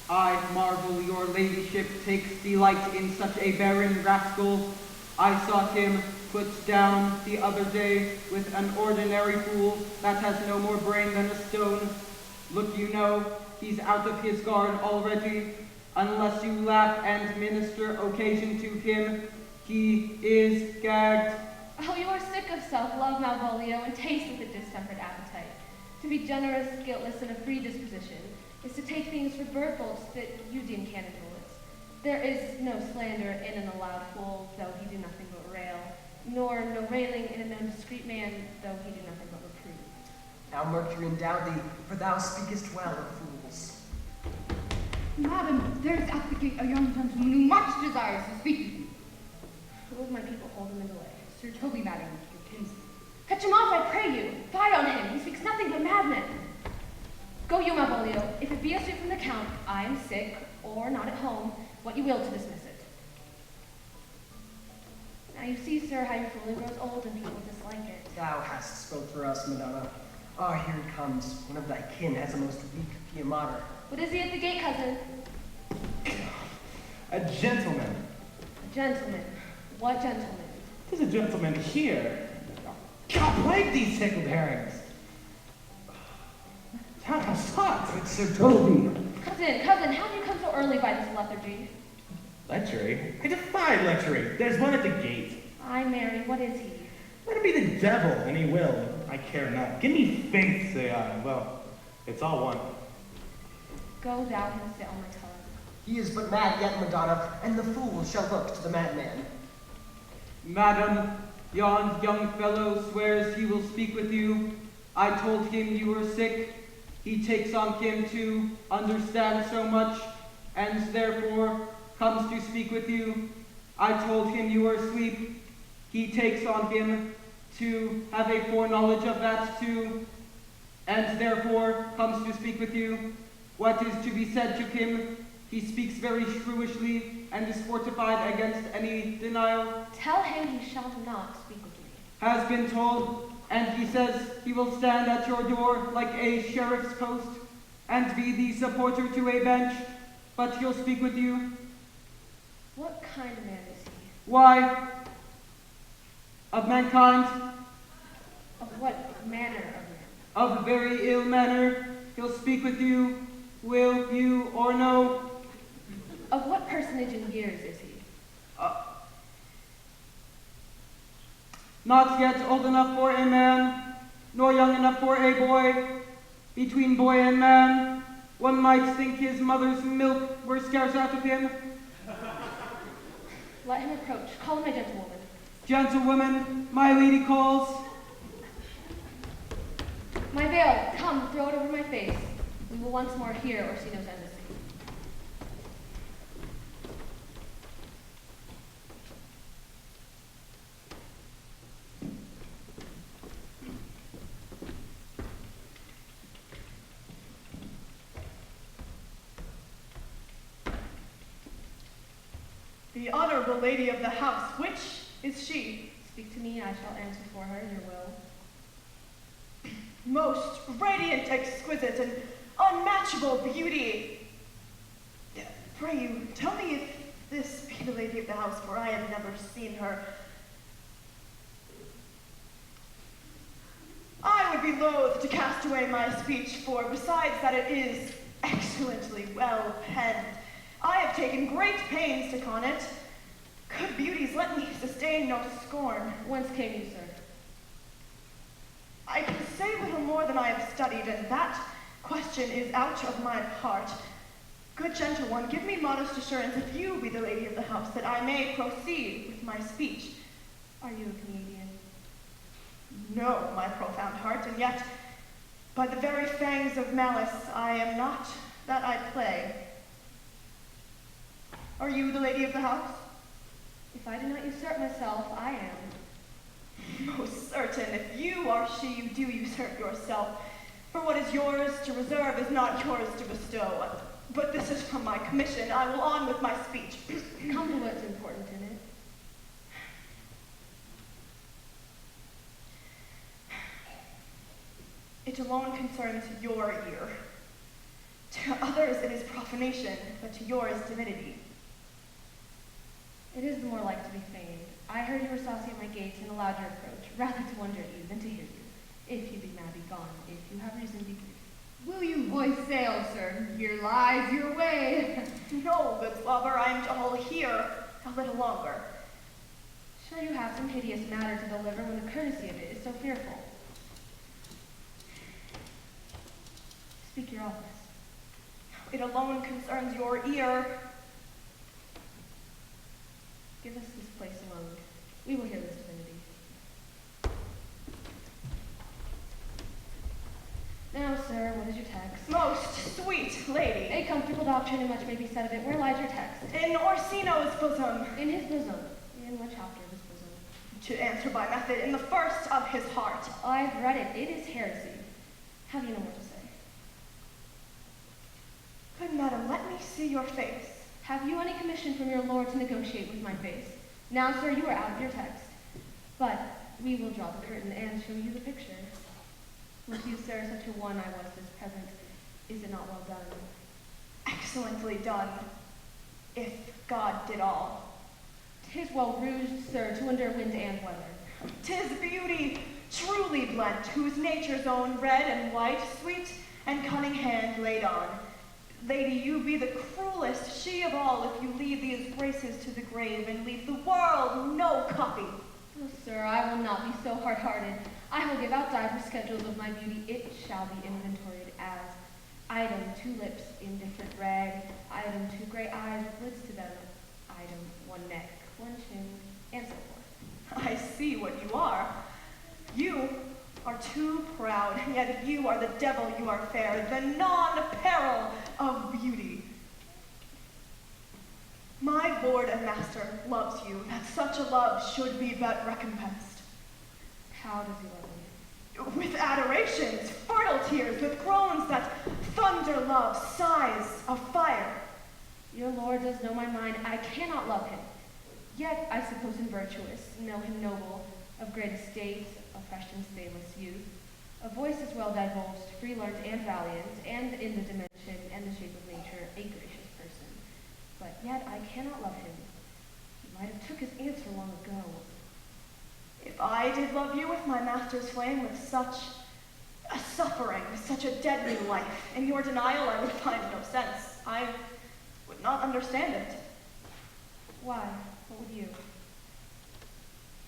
I marvel your ladyship takes delight in such a barren rascal. I saw him put down the other day with an ordinary fool that has no more brain than a stone. Look, you know, he's out of his guard already. Unless you laugh and minister occasion to him, he is gagged. Oh, you are sick of self-love, Malvolio, and taste with a distempered appetite. To be generous, guiltless, and of free disposition is to take things for bird bolts that you deem cannon bullets. There is no slander in an allowed fool, though he do nothing but rail, nor no railing in an indiscreet man, though he do nothing but reprove. Now Mercury endow thee, for thou speakest well of fools. Madam, there is at the gate a young gentleman who much desires to speak with you. Who of my people hold him in delay? Sir Toby, madam, your kinsman. Catch him off, I pray you. Fire on him. He speaks nothing but madmen. Go you, Malvolio. If it be a suit from the Count, I am sick, or not at home, what you will to dismiss it. Now you see, sir, how your fooling grows old and people dislike it. Thou hast spoke for us, Madonna. Ah, here he comes. One of thy kin has a most weak pia mater. What is he at the gate, cousin? A gentleman. A gentleman. What gentleman? There's a gentleman here. God, plague these tickled herrings. Townhouse hot. It's Sir Toby. Cousin, how do you come so early by this lethargy? Lechery? I defy lechery. There's one at the gate. Ay, Mary, what is he? Let him be the devil, and he will. I care not. Give me faith, say I. Well, it's all one. Go thou and sit on my tongue. He is but mad yet, Madonna, and the fool shall look to the madman. Madam, yon young fellow swears he will speak with you. I told him you were sick. He takes on him to understand so much, and therefore comes to speak with you. I told him you were asleep. He takes on him to have a foreknowledge of that too, and therefore comes to speak with you. What is to be said to him? He speaks very shrewishly and is fortified against any denial. Tell him he shall not speak with me. Has been told, and he says he will stand at your door like a sheriff's post and be the supporter to a bench, but he'll speak with you. What kind of man is he? Why? Of mankind, Of what manner of man? of very ill manner, he'll speak with you, will you or no. Of what personage in years is he? Not yet old enough for a man, nor young enough for a boy. Between boy and man, one might think his mother's milk were scarce out of him. Let him approach. Call him a gentlewoman. Gentlewoman, my lady calls. My veil, come, throw it over my face. We will once more hear Orsino's embassy. The honorable lady of the house, which is she? Speak to me, I shall answer for her, your will. Most radiant, exquisite, and unmatchable beauty. Pray you, tell me if this be the lady of the house, for I have never seen her. I would be loath to cast away my speech, for besides that it is excellently well penned, I have taken great pains to con it. Good beauties, let me sustain no scorn. Whence came you, sir? I can say little more than I have studied, and that question is out of my heart. Good gentle one, give me modest assurance if you be the lady of the house, that I may proceed with my speech. Are you a Canadian? No, my profound heart, and yet, by the very fangs of malice, I am not that I play. Are you the lady of the house? If I do not usurp myself, I am. Most certain, if you are she, you do usurp yourself. For what is yours to reserve is not yours to bestow. But this is from my commission. I will on with my speech. Come to what's important in it. It alone concerns your ear. To others it is profanation, but to yours divinity. It is the more like to be feigned. I heard you were saucy at my gates and allowed your approach, rather to wonder at you than to hear you. If you be mad, be gone. If you have reason, be brief. Will you voice sail, sir? Here lies your way. No, good lover, I am to hold here a little longer. Sure you have some hideous matter to deliver when the courtesy of it is so fearful. Speak your office. It alone concerns your ear. Give us this place alone. We will hear this divinity. Now, sir, what is your text? Most sweet lady, A comfortable doctrine and much may be said of it. Where lies your text? in Orsino's bosom, In his bosom. In what chapter of his bosom? to answer by method, in the first of his heart. I've read it. It is heresy. Have you no more to say? Good madam, let me see your face. Have you any commission from your lord to negotiate with my face? Now, sir, you are out of your text. But we will draw the curtain and show you the picture. With you, sir, such a one I was this present. Is it not well done? Excellently done, if God did all. 'Tis well rouged, sir, to endure wind and weather. 'Tis beauty truly blent, whose nature's own red and white, sweet and cunning hand laid on. Lady, you be the cruelest she of all if you leave these graces to the grave and leave the world no copy. Oh, sir, I will not be so hard-hearted. I will give out divers schedules of my beauty. It shall be inventoried as item 2 lips in different rag, item 2 gray eyes with lids to them, item 1 neck, 1 chin, and so forth. I see what you are. You are too proud, yet if you are the devil, you are fair, the non-peril of beauty. My lord and master loves you, that such a love should be but recompensed. How does he love me? With adorations, fertile tears, with groans that thunder love, sighs of fire. Your lord does know my mind. I cannot love him. Yet I suppose him virtuous, know him noble, of great estate, of fresh and stainless youth, of voices well divulged, free learnt and valiant, and in the dimension and the shape of nature, a gracious person. But yet I cannot love him. He might have took his answer long ago. If I did love you with my master's flame, with such a suffering, with such a deadly life, in your denial I would find no sense. I would not understand it. Why? What would you?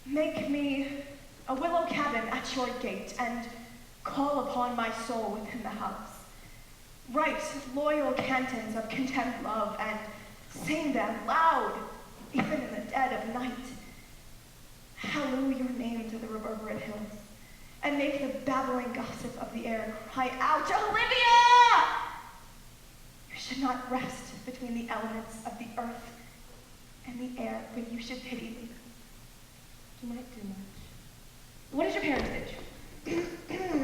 Make me a willow cabin at your gate, and call upon my soul within the house. Write loyal cantons of content love, and sing them loud, even in the dead of night. Halloo your name to the reverberate hills, and make the babbling gossip of the air cry out, Olivia! You should not rest between the elements of the earth and the air, but you should pity me. You might do much. What is your parentage?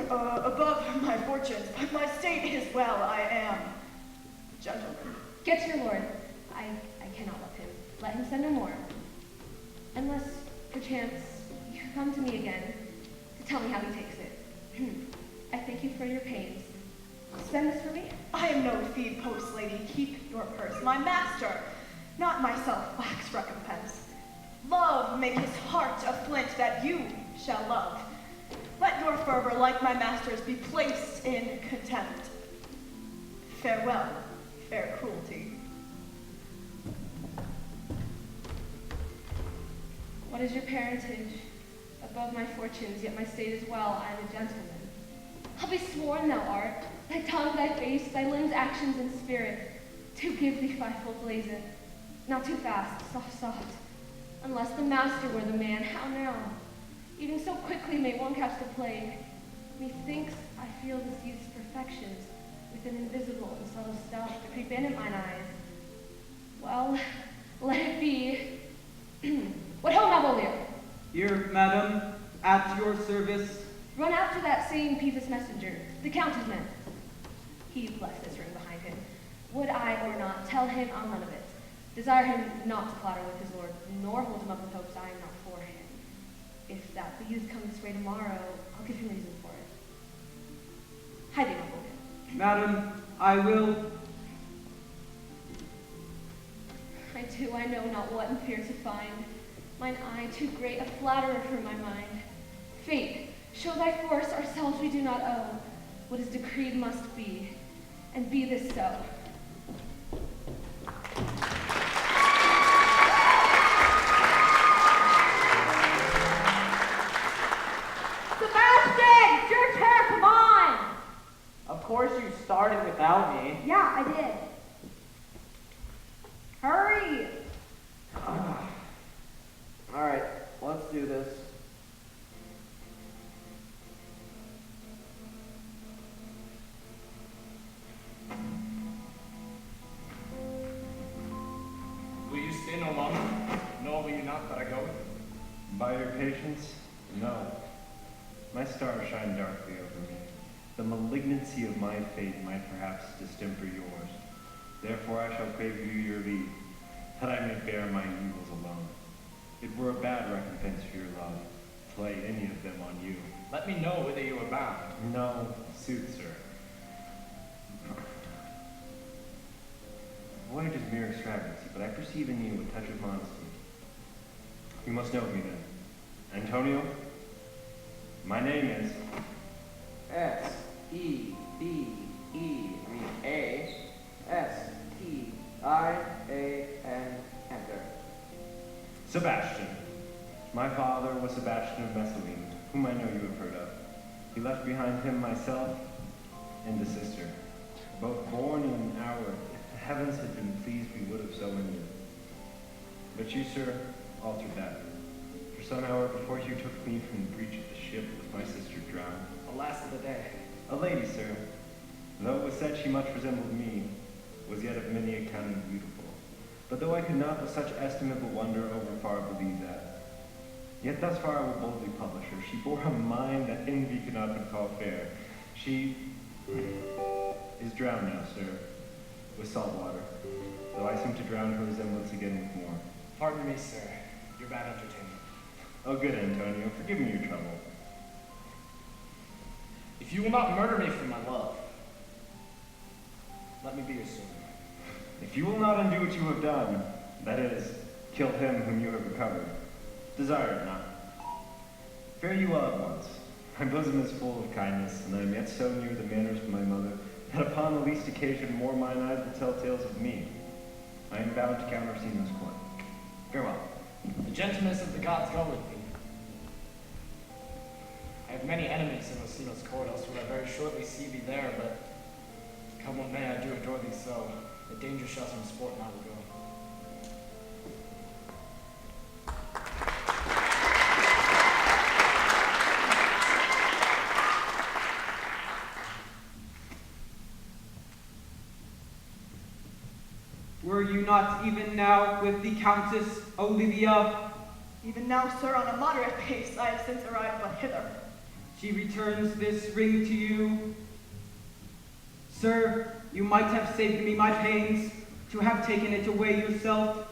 Above my fortunes, but my state is well. I am a gentleman. Get to your lord. I cannot love him. Let him send no more. Unless, perchance, you come to me again to tell me how he takes it. I thank you for your pains. Spend this for me? I am no feed post lady. Keep your purse. My master, not myself, lacks recompense. Love make his heart a flint that you shall love. Let your fervor, like my master's, be placed in contempt. Farewell, fair cruelty. What is your parentage? Above my fortunes, yet my state is well. I am a gentleman. I'll be sworn thou art. Thy tongue, thy face, thy limbs, actions, and spirit, to give thee fivefold blazon. Not too fast, soft, soft. Unless the master were the man, how now? Even so quickly may one catch the plague. Methinks I feel this youth's perfections with an invisible and subtle stealth creep in at mine eyes. Well, let it be. What ho, Malvolio? Here, madam, at your service. Run after that same peevish messenger, the Count's men. He left this ring behind him. Would I or not, tell him I'll none of it. Desire him not to clatter with his lord, nor hold him up with hopes I am not for him. If that the youth come this way tomorrow, I'll give him reason for it. Hide thee, Malvolio. Madam, I will too, I know not what in fear to find. Mine eye too great a flatterer for my mind. Fate, show thy force, ourselves we do not owe. What is decreed must be, and be this so. Sebastian, it's your turn, come on! Of course you started without me. Yeah, I did. Hurry! Alright, let's do this. Will you stay no longer? Nor will you not that I go? By your patience, no. My stars shine darkly over me. The malignancy of my fate might perhaps distemper yours. Therefore I shall crave you your leave, that I may bear my evils alone. It were a bad recompense for your love, to lay any of them on you. Let me know whither you are bound. No, sooth, sir. Voyage is mere extravagancy, but I perceive in you a touch of modesty. You must know me then. Antonio? My name is... S-E-B-E-A-S-T-I-A-N, enter. Sebastian. My father was Sebastian of Messaline, whom I know you have heard of. He left behind him myself and a sister, both born in an hour. If the heavens had been pleased, we would have so ended. But you, sir, altered that. For some hour before you took me from the breach of the ship was my sister drowned. Alas of the day. A lady, sir, though it was said she much resembled me, was yet of many accounted beautiful. But though I could not with such estimable wonder over far believe that, yet thus far I will boldly publish her. She bore a mind that envy could not but call fair. She is drowned now, sir, with salt water, though I seem to drown her resemblance again with more. Pardon me, sir. Your bad entertainment. Oh, good, Antonio, forgive me your trouble. If you will not murder me for my love, let me be your servant. If you will not undo what you have done, that is, kill him whom you have recovered, desire it not. Fare you well at once. My bosom is full of kindness, and I am yet so near the manners of my mother, that upon the least occasion more mine eyes will tell tales of me. I am bound to Count Orsino's court. Farewell. The gentleness of the gods go with thee. I have many enemies in Orsino's court, else would I very shortly see thee there, but come what may, I do adore thee so. The danger shall some sport and I will go. Were you not even now with the Countess Olivia? Even now, sir, on a moderate pace, I have since arrived but hither. She returns this ring to you. Sir, you might have saved me my pains to have taken it away yourself.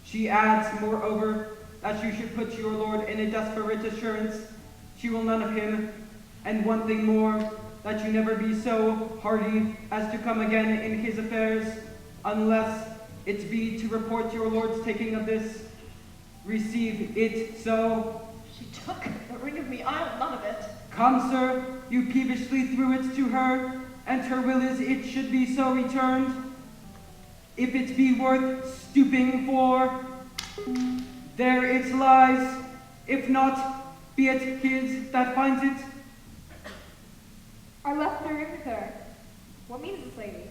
She adds, moreover, that you should put your lord in a desperate assurance. She will none of him. And one thing more, that you never be so hardy as to come again in his affairs, unless it be to report your lord's taking of this. Receive it so. She took the ring of me, I will none of it. Come, sir, you peevishly threw it to her, and her will is it should be so returned. If it be worth stooping for, there it lies. If not, be it his that finds it. I left the ring with her. What means this, lady?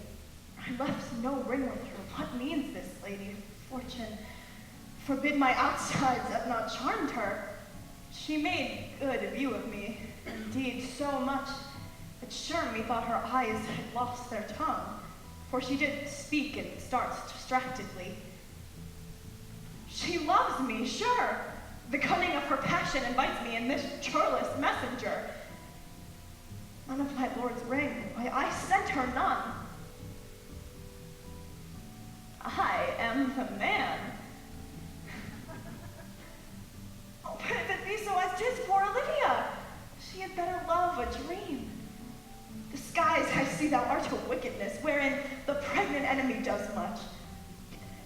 I left no ring with her. What means this, lady? Fortune forbid my outsides have not charmed her. She made good view of me, indeed so much that sure methought her eyes had lost their tongue, for she did speak and start distractedly. She loves me, sure. The cunning of her passion invites me in this churlish messenger. None of my lord's ring, why I sent her none. I am the man. Oh, but if it be so as 'tis poor Olivia, she had better love a dream. Disguise, I see thou art a wickedness, wherein the pregnant enemy does much.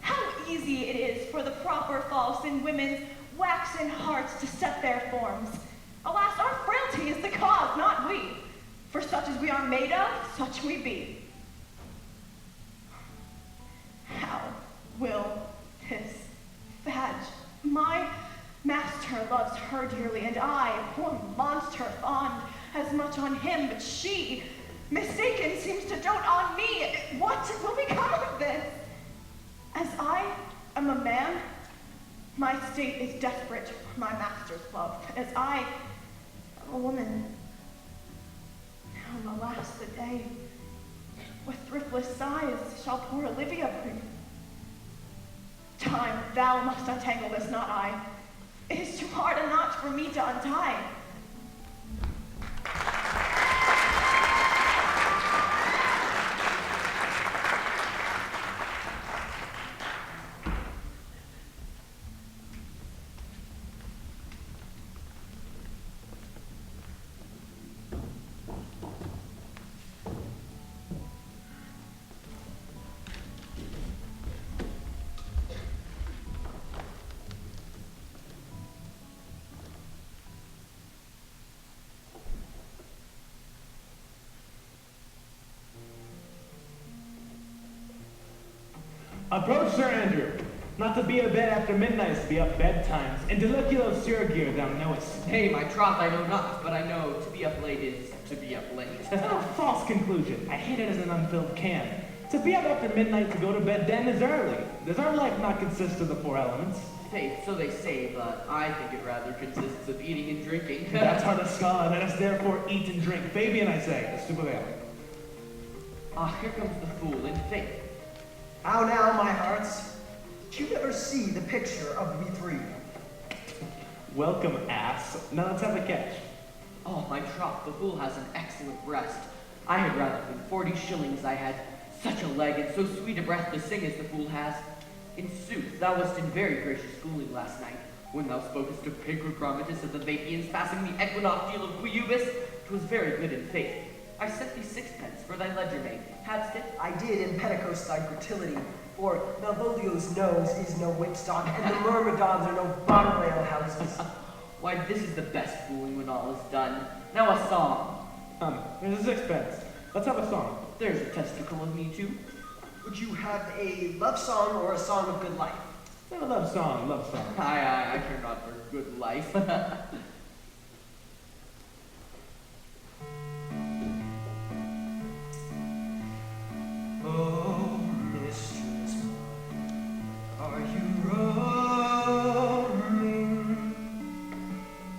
How easy it is for the proper false in women's waxen hearts to set their forms. Alas, our frailty is the cause, not we. For such as we are made of, such we be. How will this fadge? My master loves her dearly, and I, poor monster, fond as much on him, but she, mistaken, seems to dote on me. What will become of this? As I am a man, my state is desperate for my master's love. As I am a woman, now alas the day, with thriftless sighs shall poor Olivia breathe. Time, thou must untangle this, not I. It is too hard a knot for me to untie. Approach Sir Andrew. Not to be a bed after midnight is to be up betimes. And deliculo surgery thou knowest. Nay, my troth, I know not, but I know to be up late is to be up late. A false conclusion. I hate it as an unfilled can. To be up after midnight to go to bed then is early. Does our life not consist of the four elements? Faith, so they say, but I think it rather consists of eating and drinking. That's our scholar. Let us therefore eat and drink. Fabian, I say, the Supervale. Ah, here comes the fool in faith. How now, my hearts? Did you ever see the picture of we three? Welcome, ass. Now let's have a catch. Oh, my troth, the fool has an excellent breast. I had rather than 40 shillings I had such a leg and so sweet a breath to sing as the fool has. In sooth, thou wast in very gracious schooling last night, when thou spokest of Picrogrammatus of the Vapians passing the equinoctial of Quiubis. 'Twas very good in faith. I sent thee sixpence for thy ledger mate. Hadst it? I did in Pentecost thy gratillity, for Malvolio's nose is no whipstock, and the myrmidons are no bottle ale houses. Why, this is the best fooling when all is done. Now a song. Here's a sixpence. Let's have a song. There's a testicle of me too. Would you have a love song or a song of good life? Let's have a love song, love song. I care not for good life. Oh, mistress mine, are you roaming?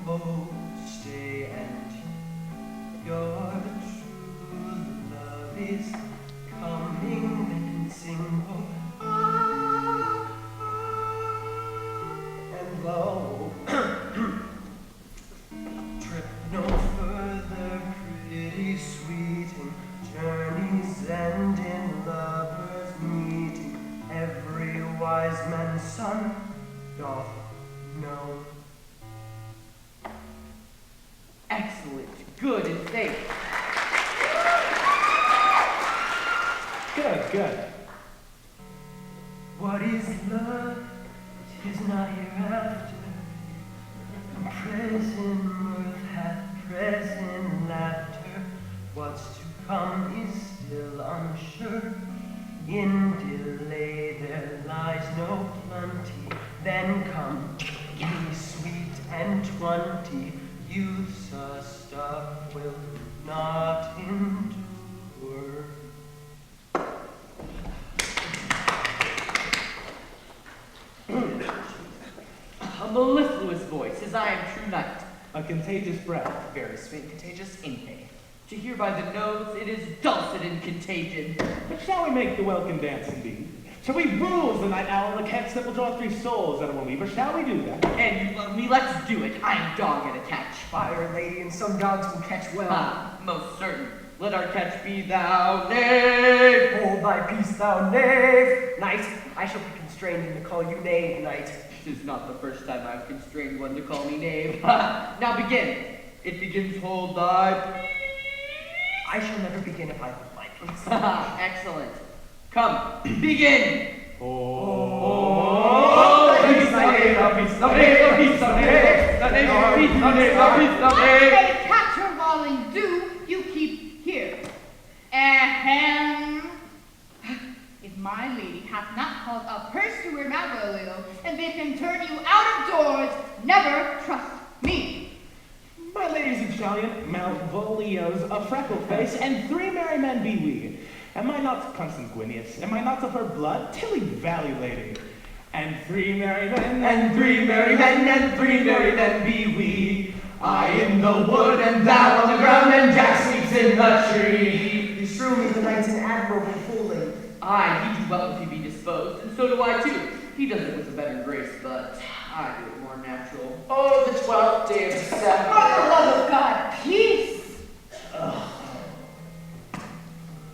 Oh, stay and hear, your true love is coming, then sing, oh, ah, ah. And lo, trip no further, pretty sweeting, journeys end in lovers meeting. Every wise man's son doth know. Excellent, good in faith. Good, good. What is love? It is not hereafter. Present mirth hath present laughter. What's to come is still unsure. In delay there lies no plenty. Then come, ye sweet and 20. Youth's a stuff will not endure. A mellifluous voice, as I am true knight. A contagious breath. Very sweet, contagious in faith. To hear by the nose, it is dulcet in contagion. But shall we make the welcome dance indeed? Shall we bruise the night owl like hex that will draw 3 souls out of one weaver? Shall we do that? And you love me, let's do it. I am dog at a catch. Fire, lady, and some dogs will catch well. Ah, most certain. Let our catch be thou, knave. Hold thy peace, thou knave. Knight, I shall be constrained to call you knave, knight. Tis not the first time I've constrained one to call me knave. Ha! Now begin. It begins, hold thy. I shall never begin if I hold my peace. Excellent. Come, begin. Oh. say caterwauling do, you keep here. Ahem. If my lady hath not called up her steward Malvolio, and bid him turn you out of doors, never trust me. My ladies and stallion, Malvolio's a freckle face, and 3 merry men be we. Am I not consanguineous? Am I not of her blood? Tilly Valley lady. And 3 merry men, And 3 merry men, and 3 merry men be we. I in the wood, and thou on the ground, and Jack sleeps in the tree. You strew me the knight's an admirable fooling. Aye, he do well if he be disposed, and so do I too. He does it with a better grace, but I do it more natural. Oh, the 12th day of December. For the love of God, peace!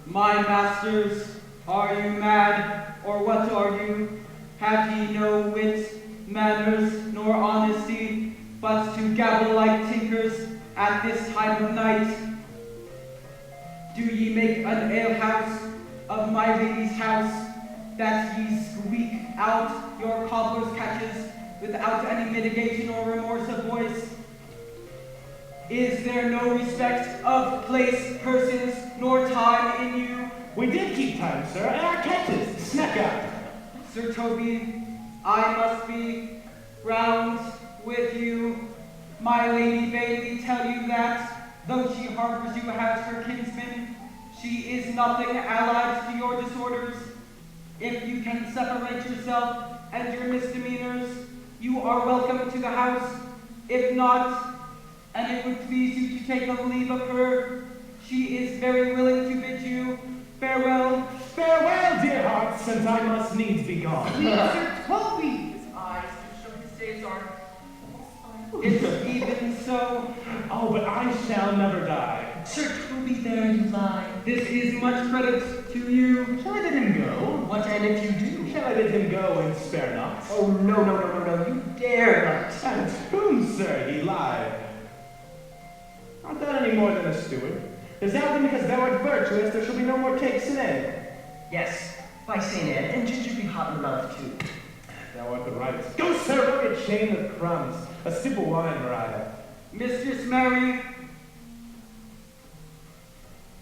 My masters, are you mad, or what are you? Have ye no wit, manners, nor honesty, but to gabble like tinkers at this time of night? Do ye make an alehouse of my lady's house, that ye squeak out your cobbler's catches without any mitigation or remorse of voice? Is there no respect of place, persons, nor time in you? we did keep time, sir, and our catches snuck out. Sir Toby, I must be round with you. My lady Bailey tell you that, though she harbors you as her kinsman, she is nothing allied to your disorders. If you can separate yourself and your misdemeanors, you are welcome to the house. If not, and it would please you to take a leave of her, she is very willing to bid you farewell. Farewell, dear hearts, since I must needs be gone. Sweet Sir Toby! His eyes to show his days are. It's even so. Oh, but I shall never die. Sir Toby, there you lie. This is much credit to you. Shall I let him go? What and if you do? Shall I let him go and spare not? Oh, no, you dare not. And whom, sir, he lied? Art thou any more than a steward? Is that because thou art virtuous, there shall be no more cakes in it? Yes, by St. Anne, and ginger be hot in the mouth too. Thou art the right. Go, sir, rugged chain of crumbs, a sip of wine, Mariah. Mistress Mary,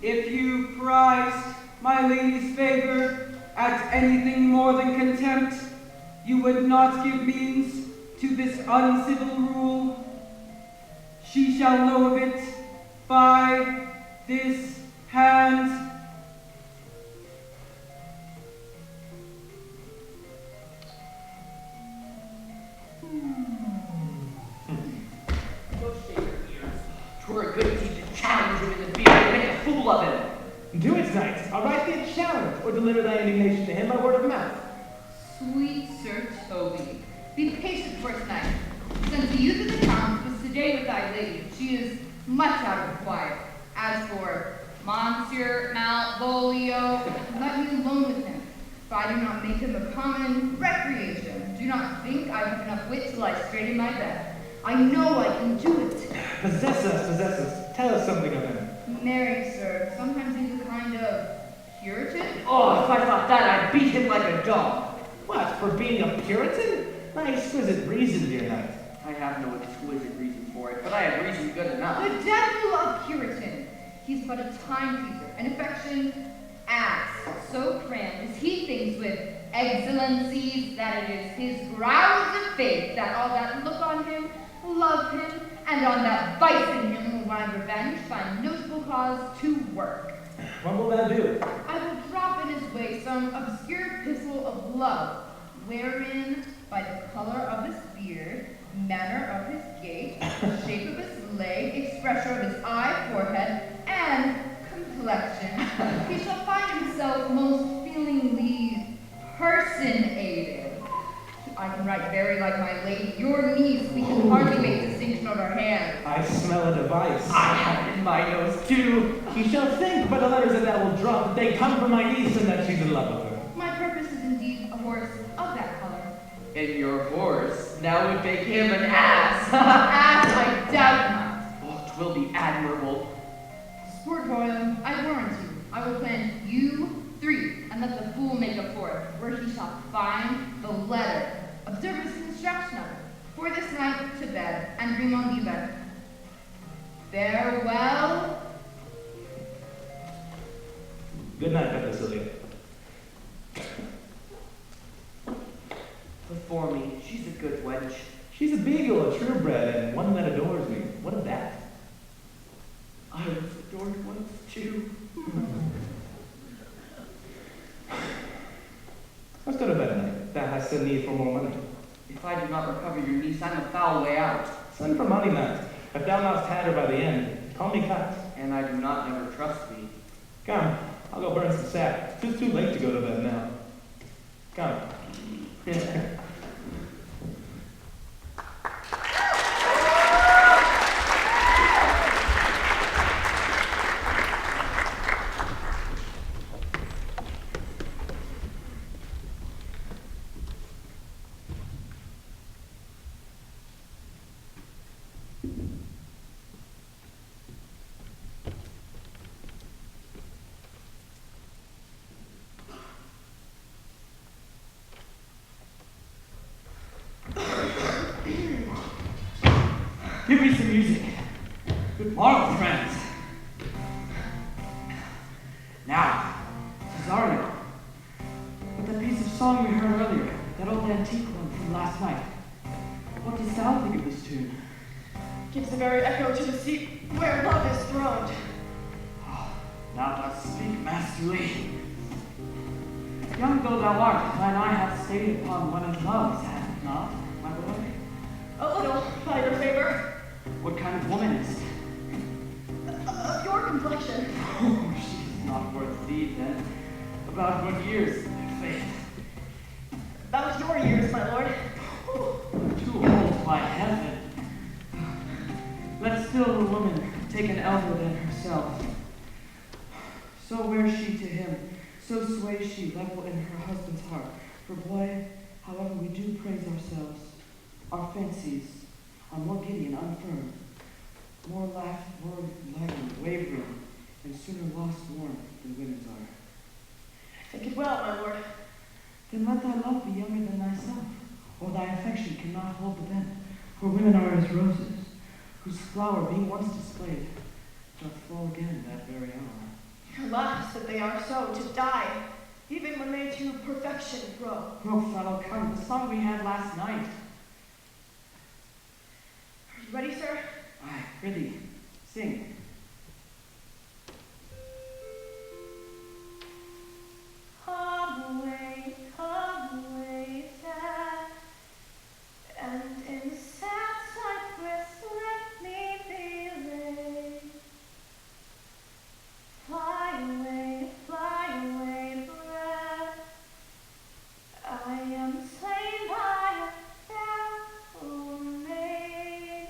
if you prized my lady's favor at anything more than contempt, you would not give means to this uncivil rule. She shall know of it by this hand. Go shake your ears. 'Twere a good deed to challenge him in the field and make a fool of him. Do it, knight. I'll write thee a challenge, or deliver thy indignation to him by word of mouth. Sweet Sir Toby, be patient for tonight. Since the youth of the town was to day with thy lady, she is much out of quiet. As for Monsieur Malvolio, let me alone with him, for I do not make him a common recreation. Do not think I have enough wit to lie straight in my bed. I know I can do it. Possess us. Tell us something of him. Marry, sir, sometimes he's a kind of Puritan. Oh, if I thought that, I'd beat him like a dog. What, for being a Puritan? My exquisite reason, dear knight. I have no exquisite reason for it, but I have reason good enough. The devil of Puritan. He's but a timekeeper, an affectioned ass, so crammed as he thinks with excellencies that it is his grounds of faith that all that look on him, love him, and on that vice in him will find revenge, find notable cause to work. What will thou do? I will drop in his way some obscure epistle of love, wherein, by the color of his beard, manner of his gait, shape of his leg, expression of his eye, forehead, and complexion, he shall find himself most feelingly personated. I can write very like my lady, your niece. We can hardly make distinction on our hands. I smell a device. I have it in my nose, too. He shall think by the letters that thou will drop that they come from my niece and that she's in love with her. My purpose is indeed a horse of that color. And your horse now would make him an ass. As I doubt not. Oh, 'twill be admirable. Sport Royal, I warrant you, I will plant you 3, and let the fool make a 4th, where he shall find the letter. Observe his construction of it. for this night to bed, and dream on even. Farewell. Good night, Petrocelia. Before me, she's a good wench. She's a beagle, a true bred, and one that adores me. What of that? I was adored once too. Let's go to bed tonight. Thou hast a need for more money. If I do not recover your niece, I'm a foul way out. Send for money, Matt. If thou not had her by the end, call me cut. And I do not never trust thee. Come, I'll go burn some sap. It's too late to go to bed now. Come. Give me some music. Good morrow, friends. Now, Cesario, with that piece of song we heard earlier, that old antique one from last night, what dost thou think of this tune? Gives a very echo to the seat where love is throned. Now dost speak masterly. Young though thou art, thine eye hath stayed upon one in love, hath it not, my boy? A little, by your favor. What kind of woman is it? Of your complexion. Oh, she is not worth thee, then. About what years, faith? About your years, my lord. Too old, by heaven. Let still the woman take an elder than herself. So wears she to him, so sways she level in her husband's heart. For boy, however we do praise ourselves, our fancies are more giddy and unfirm, more lagging, wavering, and sooner lost worn than women's are. Think it well, my lord. Then let thy love be younger than thyself, or thy affection cannot hold the bent. For women are as roses, whose flower being once displayed, doth fall again that very hour. Alas, that they are so, to die, even when they to perfection grow. Oh, fellow, come, the song we had last night. Are you ready, sir? Aye, prithee, sing. Come away, sad, and in sad cypress let me be laid. Fly away, breath, I am slain by a fair maid.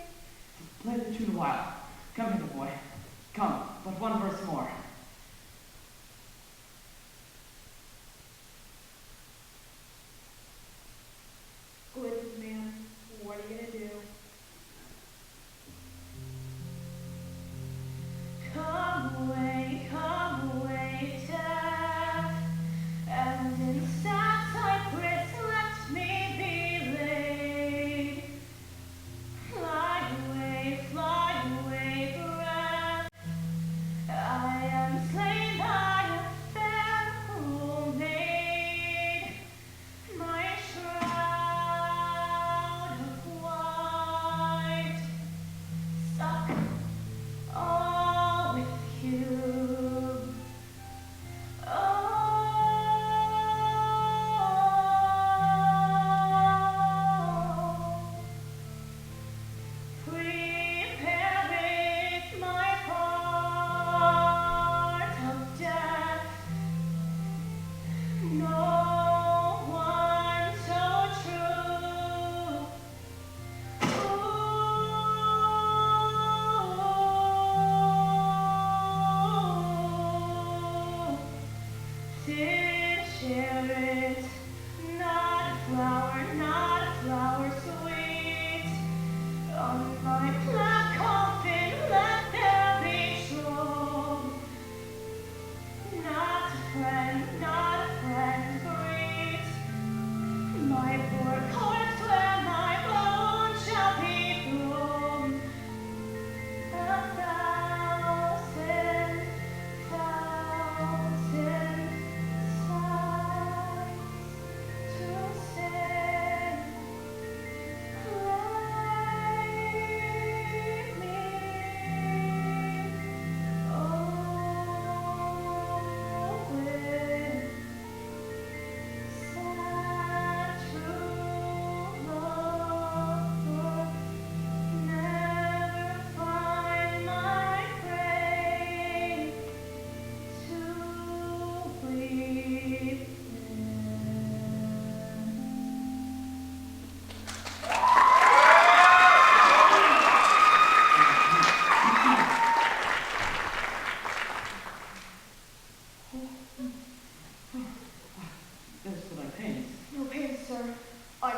Play the tune a while. Come hither, boy. Come, but one verse more. Good man, what are you gonna do? Come away, death, and in sad cypress let me be laid. Fly away, breath,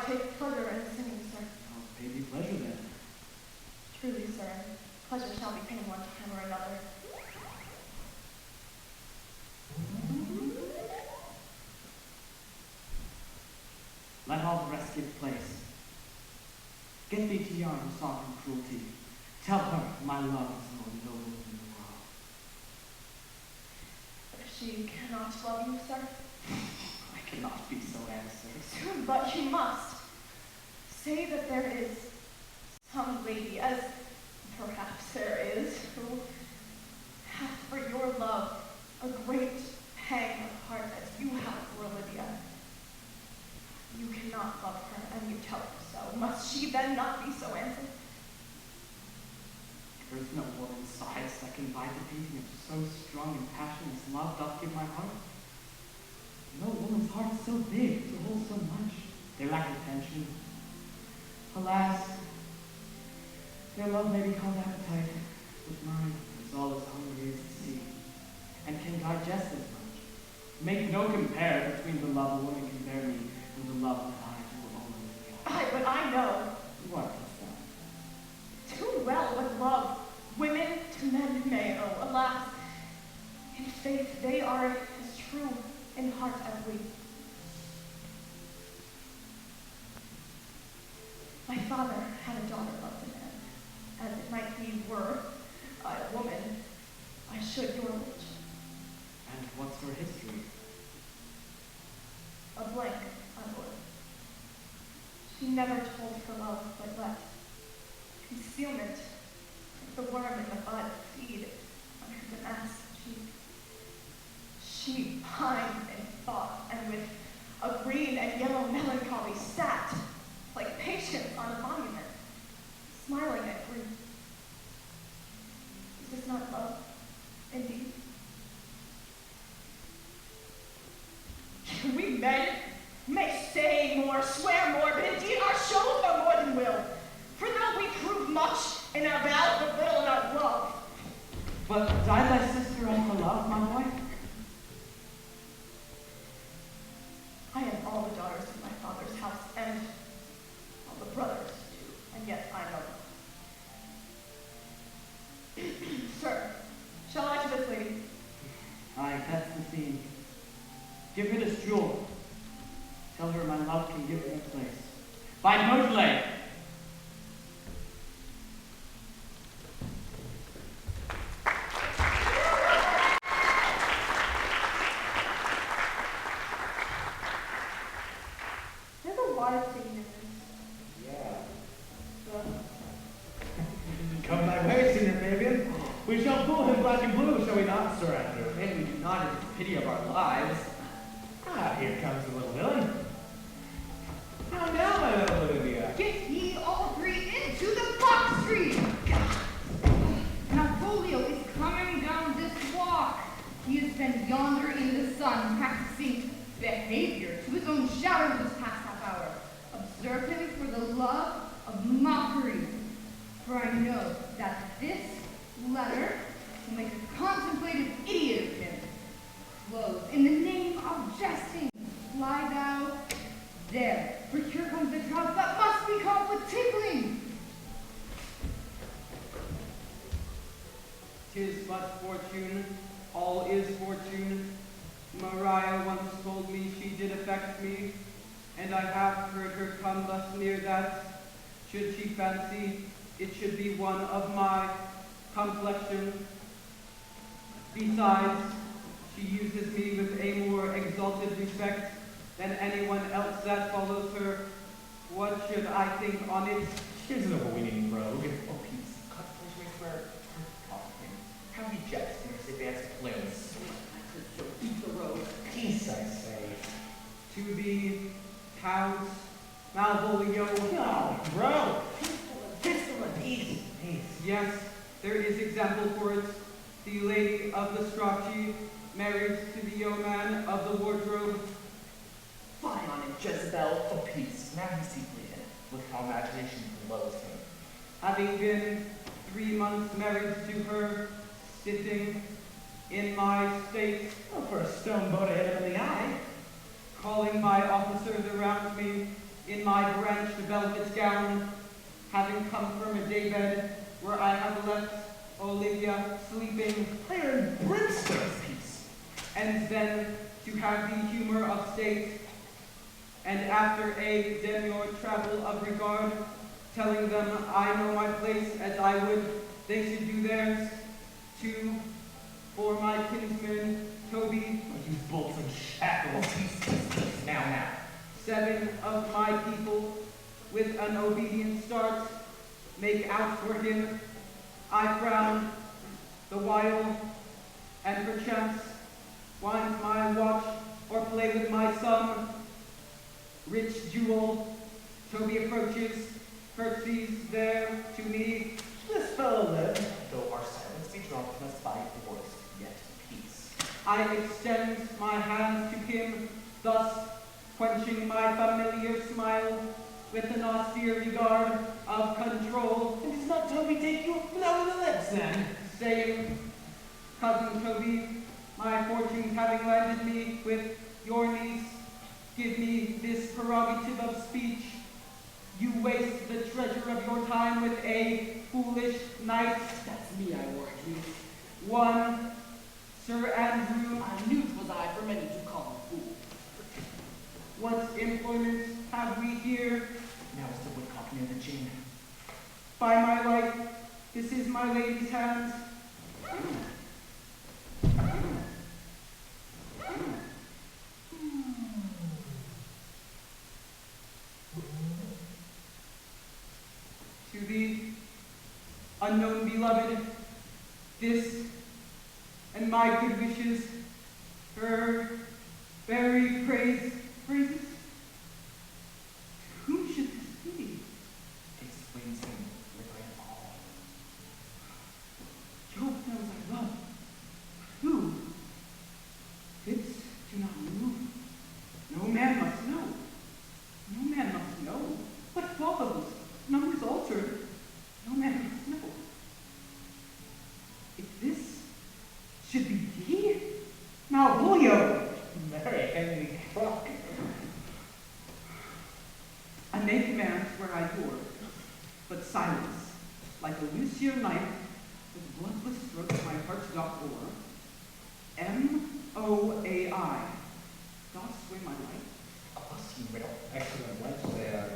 take pleasure in singing, sir. I'll pay thee pleasure then. Truly, sir, pleasure shall be paid one time or another. Let all the rest give place. Get thee to yarn who sought her cruelty. Tell her my love is more noble than the world. If she cannot love you, sir, I cannot be so answered. but you must. Say that there is some lady, as perhaps there is, who hath for your love a great pang of heart as you have for Olivia. You cannot love her, and you tell her so. Must she then not be so answered? There is no woman's sighs that can buy the beating of so strong and passion as love doth give my heart. No woman's heart is so big to hold so much. They lack attention. Alas, their love may be called appetite, but mine is all as hungry as the sea, and can digest as much. Make no compare between the love a woman can bear me and the love that I do only. Aye, but I know What is that? too well what love women to men may owe. Alas, in faith they are as true in heart as we. My father had a daughter loved a man, as it might be were I a woman, I should your wish. And what's her history? A blank, my lord. She never told her love, but let concealment, like the worm in the bud, feed under the masked cheek. She pined and thought, and with a green and yellow melancholy sat, like patience on a monument, smiling at grief. Is this not love, indeed? We men may say more, swear more, but indeed our shows are more than will. For though we prove much in our vows, but little in our love. But died thy sister of her love, my boy? I am all the daughters of my father's house, and all the brothers too, and yet I know not. Sir, shall I to this lady? Aye, that's the theme. Give her this jewel. Tell her my love can give her a place. By no delay. There's a lot of singing in this. Yeah. Come thy way, Senior Fabian. We shall fool him black and blue, shall we not, Sir Andrew? And we do not in the pity of our lives. Ah, here comes the little villain. Now, my little Olivia. Get ye all three into the box tree! Malvolio is coming down this walk. He has been yonder in the sun practicing behavior to his own shadow this past half hour. Observe him for the love of mockery. For I know that this letter will make a contemplative idiot of him. Close in the name of jesting. Lie thou there, for here comes the drug that must be caught with tickling. 'Tis but fortune, all is fortune. Maria once told me she did affect me, and I have heard her come thus near that, should she fancy it should be one of my complexion. Besides, she uses me with a more exalted respect than anyone else that follows her. What should I think on it? Here's an overweening rogue. Oh, peace. Cut pleasure where talking. How you jest in this advanced playlist. So eat the road. Peace, I say. To the house, Malvolio. No, bro. Pistol and peace. Yes, there is example for it. The lady of the Strachey married to the yeoman of the wardrobe. Fly on it, Jezebel. Oh, peace. Now he's deeply in. Look how imagination blows him. Having been 3 months married to her, sitting in my state, Oh, for a stone bow to hit him in the eye. calling my officers around me in my branched velvet gown, having come from a daybed where I have left Olivia sleeping, Fire and brimstone piece. and then to have the humor of state, and after a demure travel of regard, telling them I know my place as I would they should do theirs, to, for my kinsman, Toby, You bolts and shackles. Peace. Now. 7 of my people, with an obedient start, make out for him. I frown the while, and perchance wind my watch or play with my son. Rich jewel, Toby approaches, curtsies there to me. This fellow lives. Though our silence be drunk from us by force, yet peace. I extend my hand to him, thus quenching my familiar smile with an austere regard of control, And does not Toby take you a blow of the lips then? saying, Cousin Toby, my fortunes having landed me with your niece, give me this prerogative of speech. You waste the treasure of your time with a foolish knight. That's me, I warrant you. One, Sir Andrew, I knew 'twas I for many to call him fool. what employment have we here? Now is the woodcock near the gin. By my life, this is my lady's hand. To the unknown beloved, this and my good wishes, her very praises. Whom should this be? This wins him with grand all. Jove knows I love. Who? Lips do not move. No man must know. No man must know. What follows? Numbers altered. No man must know. If this should be thee, Malvolio, Mary Henry Crock. I may command where I door, but silence, like a Lucier knife, with bloodless strokes my heart doth o'er. M-O-A-I, doth sway my life. A busty riddle. Excellent wench they are.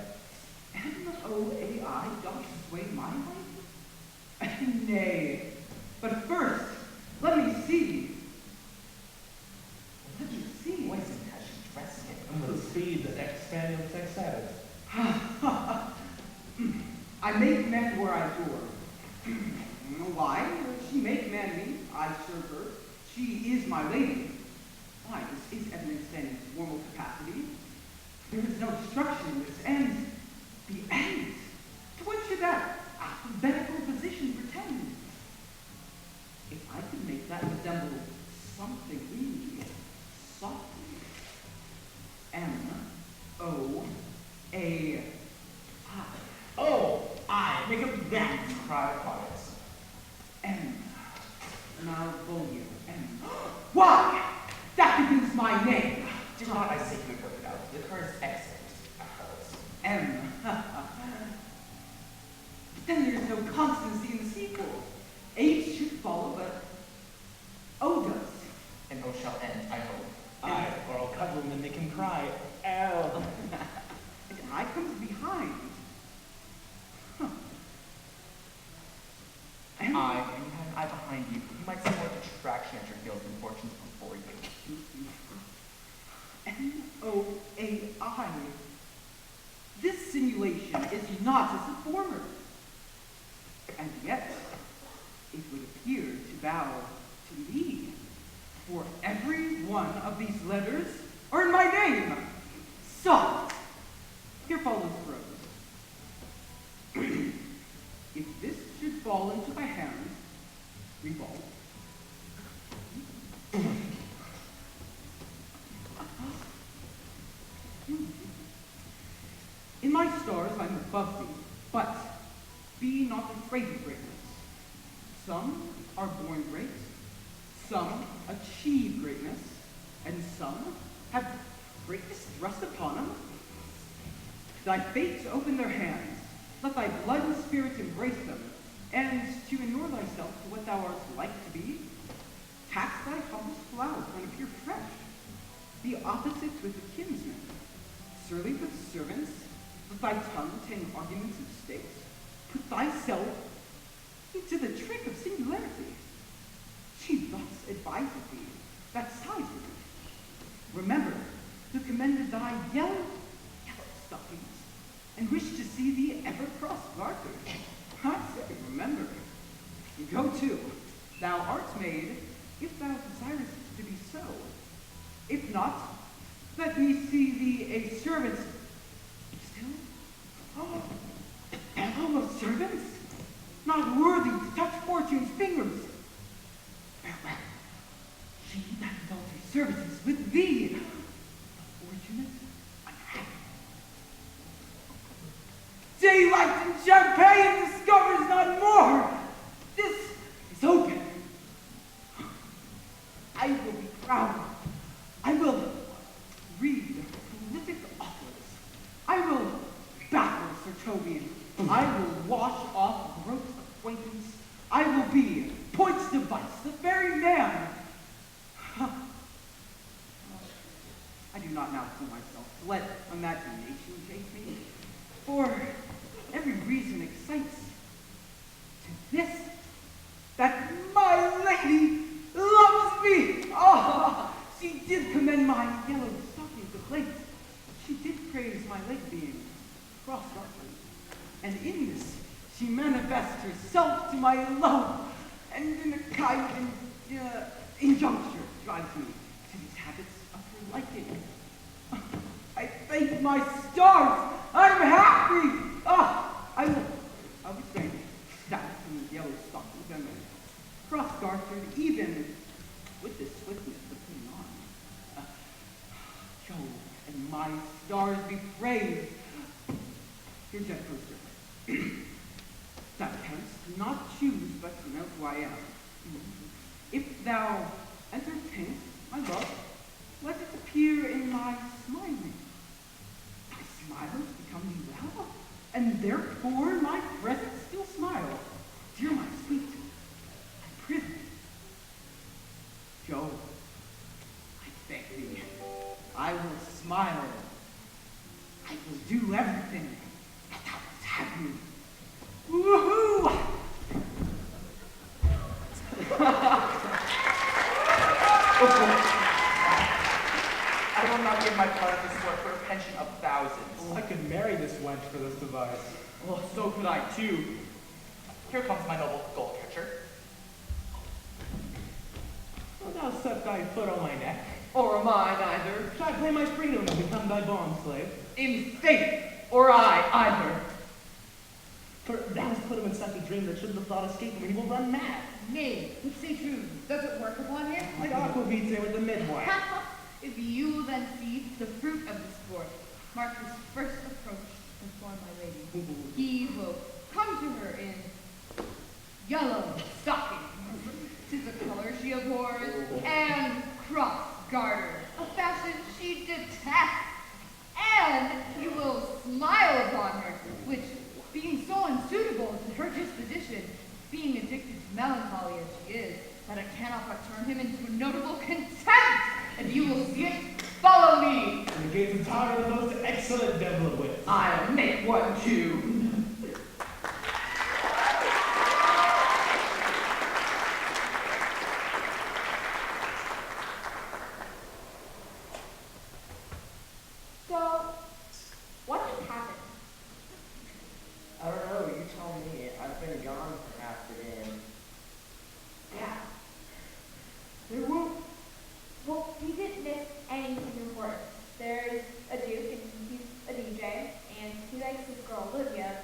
M-O-A-I doth sway my life? Nay, but first, let me see. Let me see. Poison has she dressed him. And with speed the ex-spaniel takes at it. I may command where I door. Why? She may command me. I serve her. She is my lady. Why? This is evidence then formal capacity. There is no instruction in this, and the end. To what should that alphabetical position pretend? If I could make that resemble something in me, softly. M-O-A-I. Oh, I make up that. Cry quiets. M. Malvolio. M. Why? That begins my name. Did not I say you would work it out? The curse excellent. M. But then there's no constancy in the sequel. H should follow, but O does. And O shall end, I hope. I, or I'll cuddle him and make him cry. L. And I comes behind. Huh. M. I, and you have an eye behind you. You might see more attraction at your heels than fortunes before you. M-O-A-I. This simulation is not as the former. And yet, it would appear to bow to me. For every one of these letters are in my name. Soft. Here follows prose. If this should fall into my hands, revolve. In my stars I'm above thee, but be not afraid of greatness. Some are born great, some achieve greatness, and some have greatness thrust upon them. Thy fates open their hands. Let thy blood and spirit embrace them, and to inure thyself to what thou art like to be, tax thy humblest flowers when appear fresh. Be opposite with the kinsmen, surly with servants, with thy tongue tame arguments of state. Put thyself into the trick of singularity. She thus adviseth thee that sighs with thee. Remember who commended thy yellow stockings, and wished to see thee ever cross-gartered. I say, remember. Go to. Thou art made, if thou desirest it to be so. If not, let me see thee a servant. Still? Oh, fellow of servants? Not worthy to touch fortune's fingers. Farewell. She that exalts her services with thee, the fortunate unhappy. Daylight and champagne discovers not more. This is open. I will be proud. I will read prolific authors. I will baffle Sir Toby. I will wash off gross acquaintance. I will be points device, the very man. I do not now fool myself. Let imagination take me. For every reason excites to this, that my lady loves me. Ah, she did commend my yellow stockings of late. She did praise my late being cross-gartered. And in this, she manifests herself to my love, and in a kind injuncture drives me to these habits of her liking. I thank my stars. I'm happy. I will restrain that from the yellow stockings and cross-gartered, even with the swiftness of putting on. Jove and my stars be praised. Dear Judge Poster, thou canst not choose but to know who I am. If thou entertainest my love, let it appear in my smiling. Thy smiles become thee well, and therefore my presence still smile. Dear my sweet, I prithee. Jove, I beg thee, I will smile. I will do everything that thou wilt have me. Woohoo! I will not give my part of this work for a pension of thousands. I could marry this wench for this device. Oh, so could I too. Here comes my noble gold catcher. Wilt thou set thy foot on my neck? Or am I neither? Shall I claim my freedom and become thy bond slave? In faith, or I either. For thou hast put him in such a dream that should the thought escape him, and he will run mad. Nay, but say true, does it work upon him? Like aquavite with the midwife. If you will then see the fruit of the sport, mark his first approach before my lady. He will come to her in yellow stockings, 'tis a color she abhors, and cross-garter, a fashion she detests. And you will smile upon her, which, being so unsuitable to her disposition, being addicted to melancholy as she is, that it cannot but turn him into a notable contempt. If you will see it, follow me. And the gates of Tyre are the most excellent devil of wits. I'll make one too. So, what has happened? I don't know, you tell me. I've been gone for half the day. Yeah. There won't. Well, we didn't miss anything important. There's a Duke, and he's a DJ, and he likes his girl Olivia,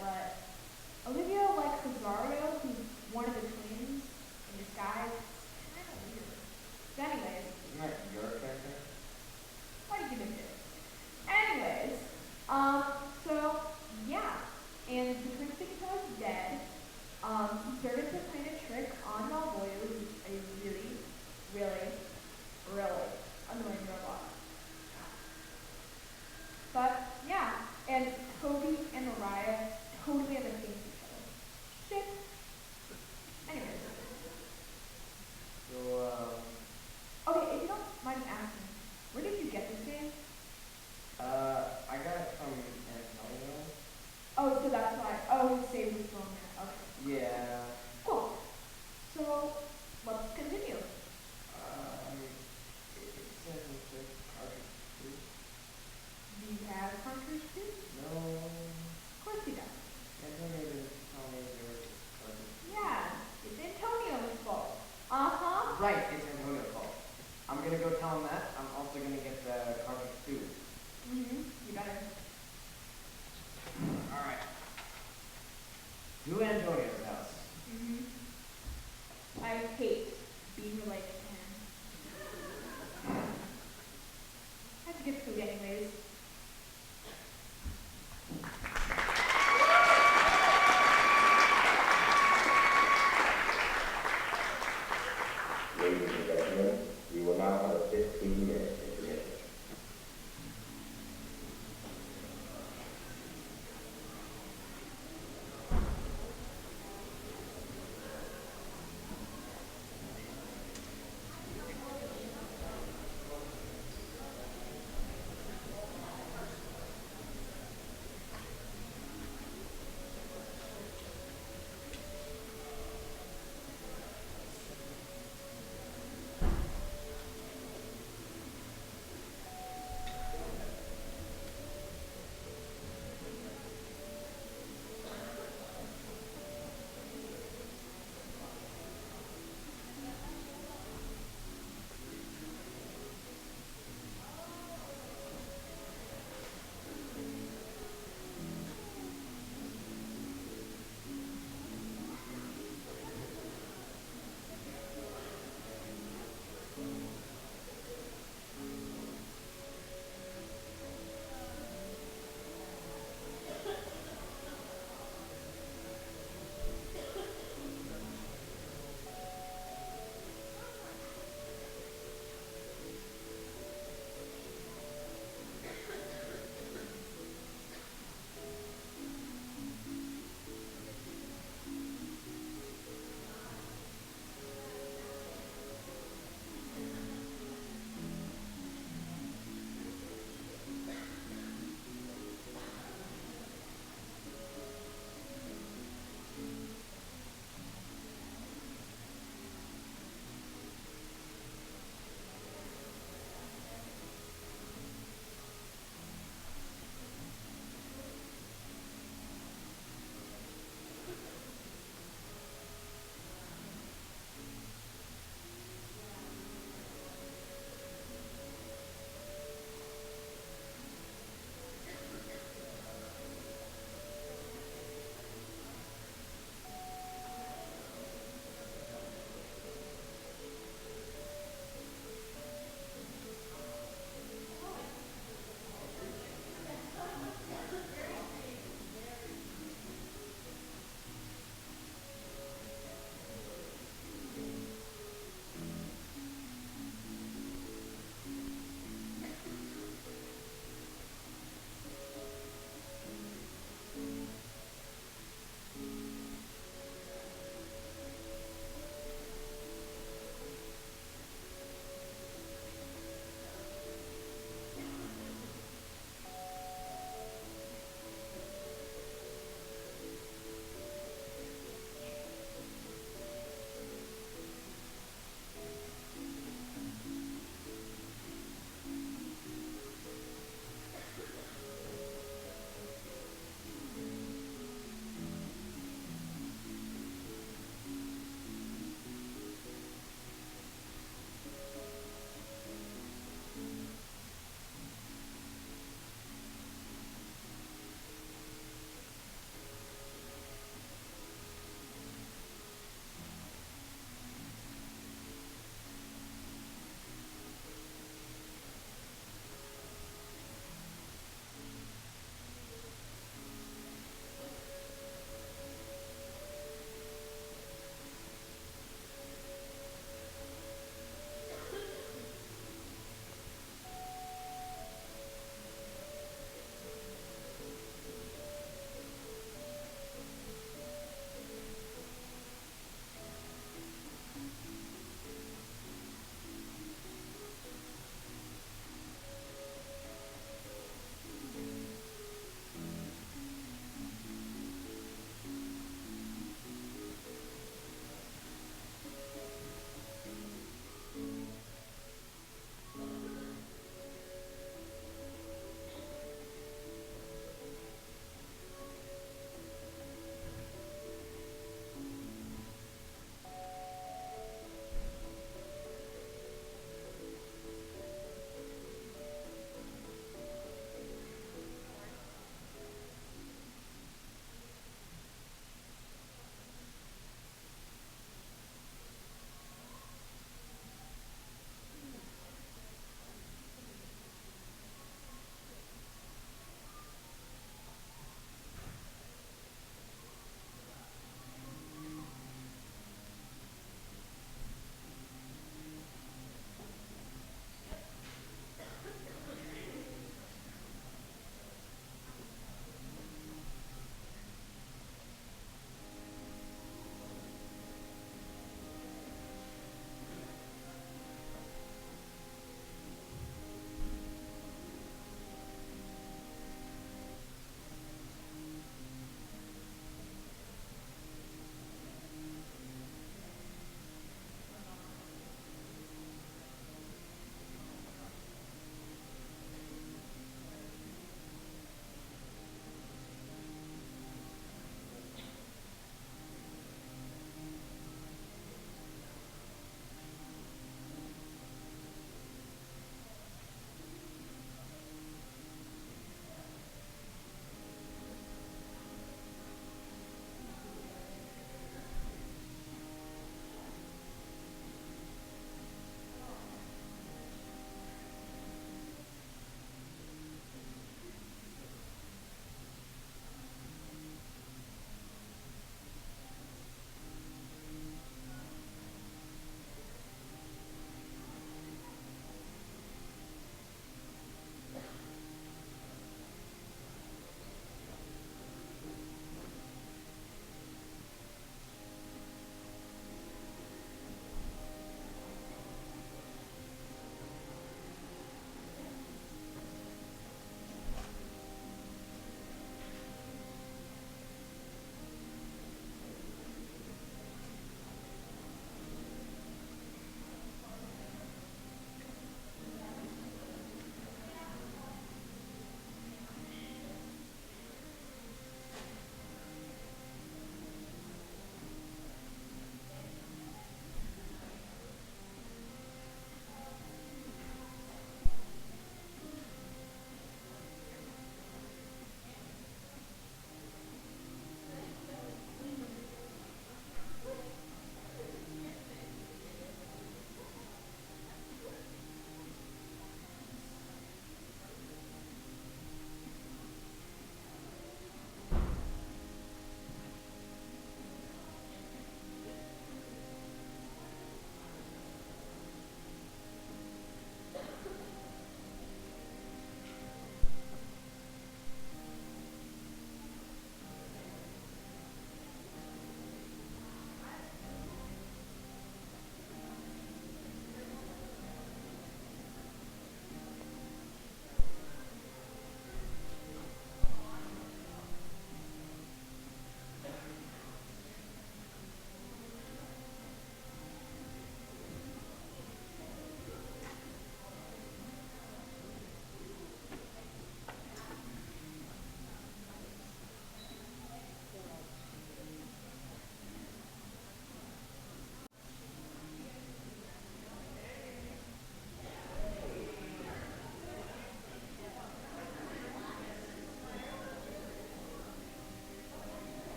Oh, so that's why. Oh, he saved his phone there. Okay. Yeah. Cool. So, let's continue. It says it's a cartridge too. Do you have a cartridge too? No. Of course he does. Antonio didn't tell me there was a cartridge. Yeah, it's Antonio's fault. Uh-huh. Right, it's Antonio's fault. I'm gonna go tell him that. I'm also gonna get the cartridge too. Mm-hmm. You better. Alright. To Antonio's house.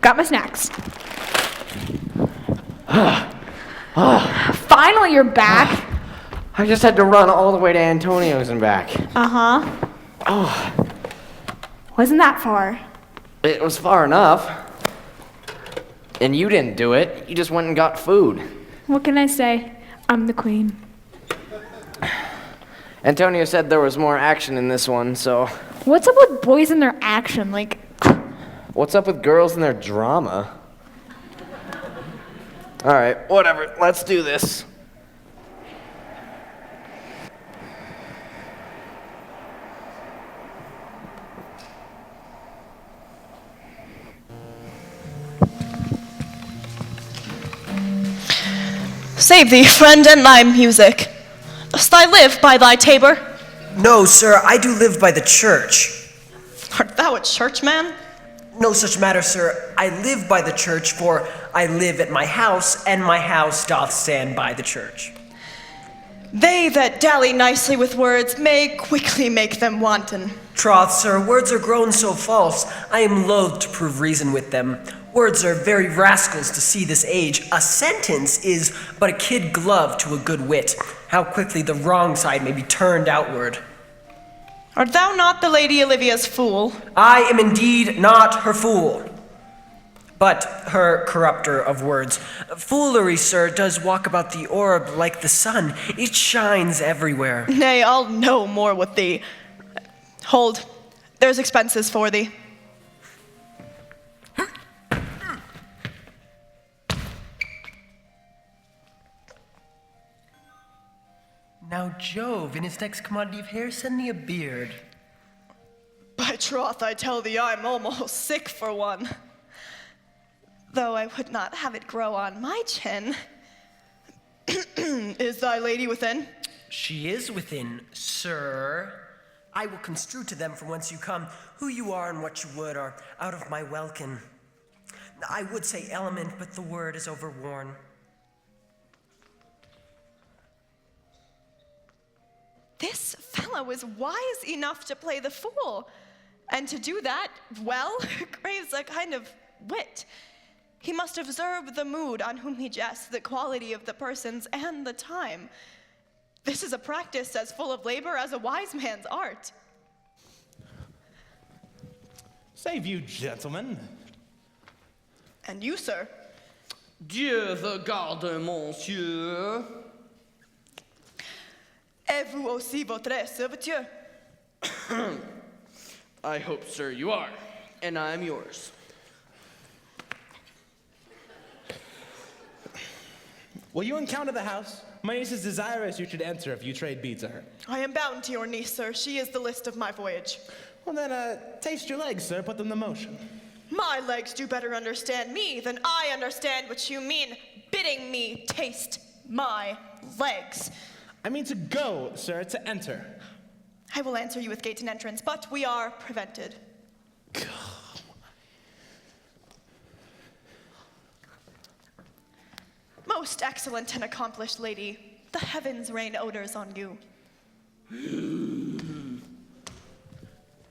Got my snacks. Finally, you're back. I just had to run all the way to Antonio's and back. Uh-huh. Oh, Wasn't that far? it was far enough. And you didn't do it. You just went and got food. What can I say? I'm the queen. Antonio said there was more action in this one, so... What's up with boys and their action? Like, What's up with girls and their drama? Alright, whatever. Let's do this. Save thee, friend, and thy music. Dost thou live by thy tabor? No, sir, I do live by the church. Art thou a churchman? No such matter, sir. I live by the church, for I live at my house, and my house doth stand by the church. They that dally nicely with words may quickly make them wanton. Troth, sir, words are grown so false, I am loath to prove reason with them. Words are very rascals to see this age. A sentence is but a kid glove to a good wit. How quickly the wrong side may be turned outward. Art thou not the Lady Olivia's fool? I am indeed not her fool, but her corrupter of words. Foolery, sir, does walk about the orb like the sun. It shines everywhere. Nay, I'll no more with thee. Hold, there's expenses for thee. Now Jove, in his next commodity of hair, send me a beard. By troth, I tell thee, I'm almost sick for one. Though I would not have it grow on my chin. Is thy lady within? She is within, sir. I will construe to them from whence you come. Who you are and what you would are out of my welkin. I would say element, but the word is overworn. This fellow is wise enough to play the fool, and to do that, well, craves a kind of wit. He must observe the mood on whom he jests, the quality of the persons, and the time. This is a practice as full of labor as a wise man's art. Save you, gentlemen. And you, sir. Dieu vous garde, monsieur. Et vous aussi votre serviteur? I hope, sir, you are, and I am yours. Will you encounter the house? My niece is desirous you should enter if you trade beads to her. I am bound to your niece, sir. She is the list of my voyage. Well then, taste your legs, sir. Put them to motion. My legs do better understand me than I understand what you mean, bidding me taste my legs. I mean to go, sir, to enter. I will answer you with gate and entrance, but we are prevented. Most excellent and accomplished lady, the heavens rain odors on you.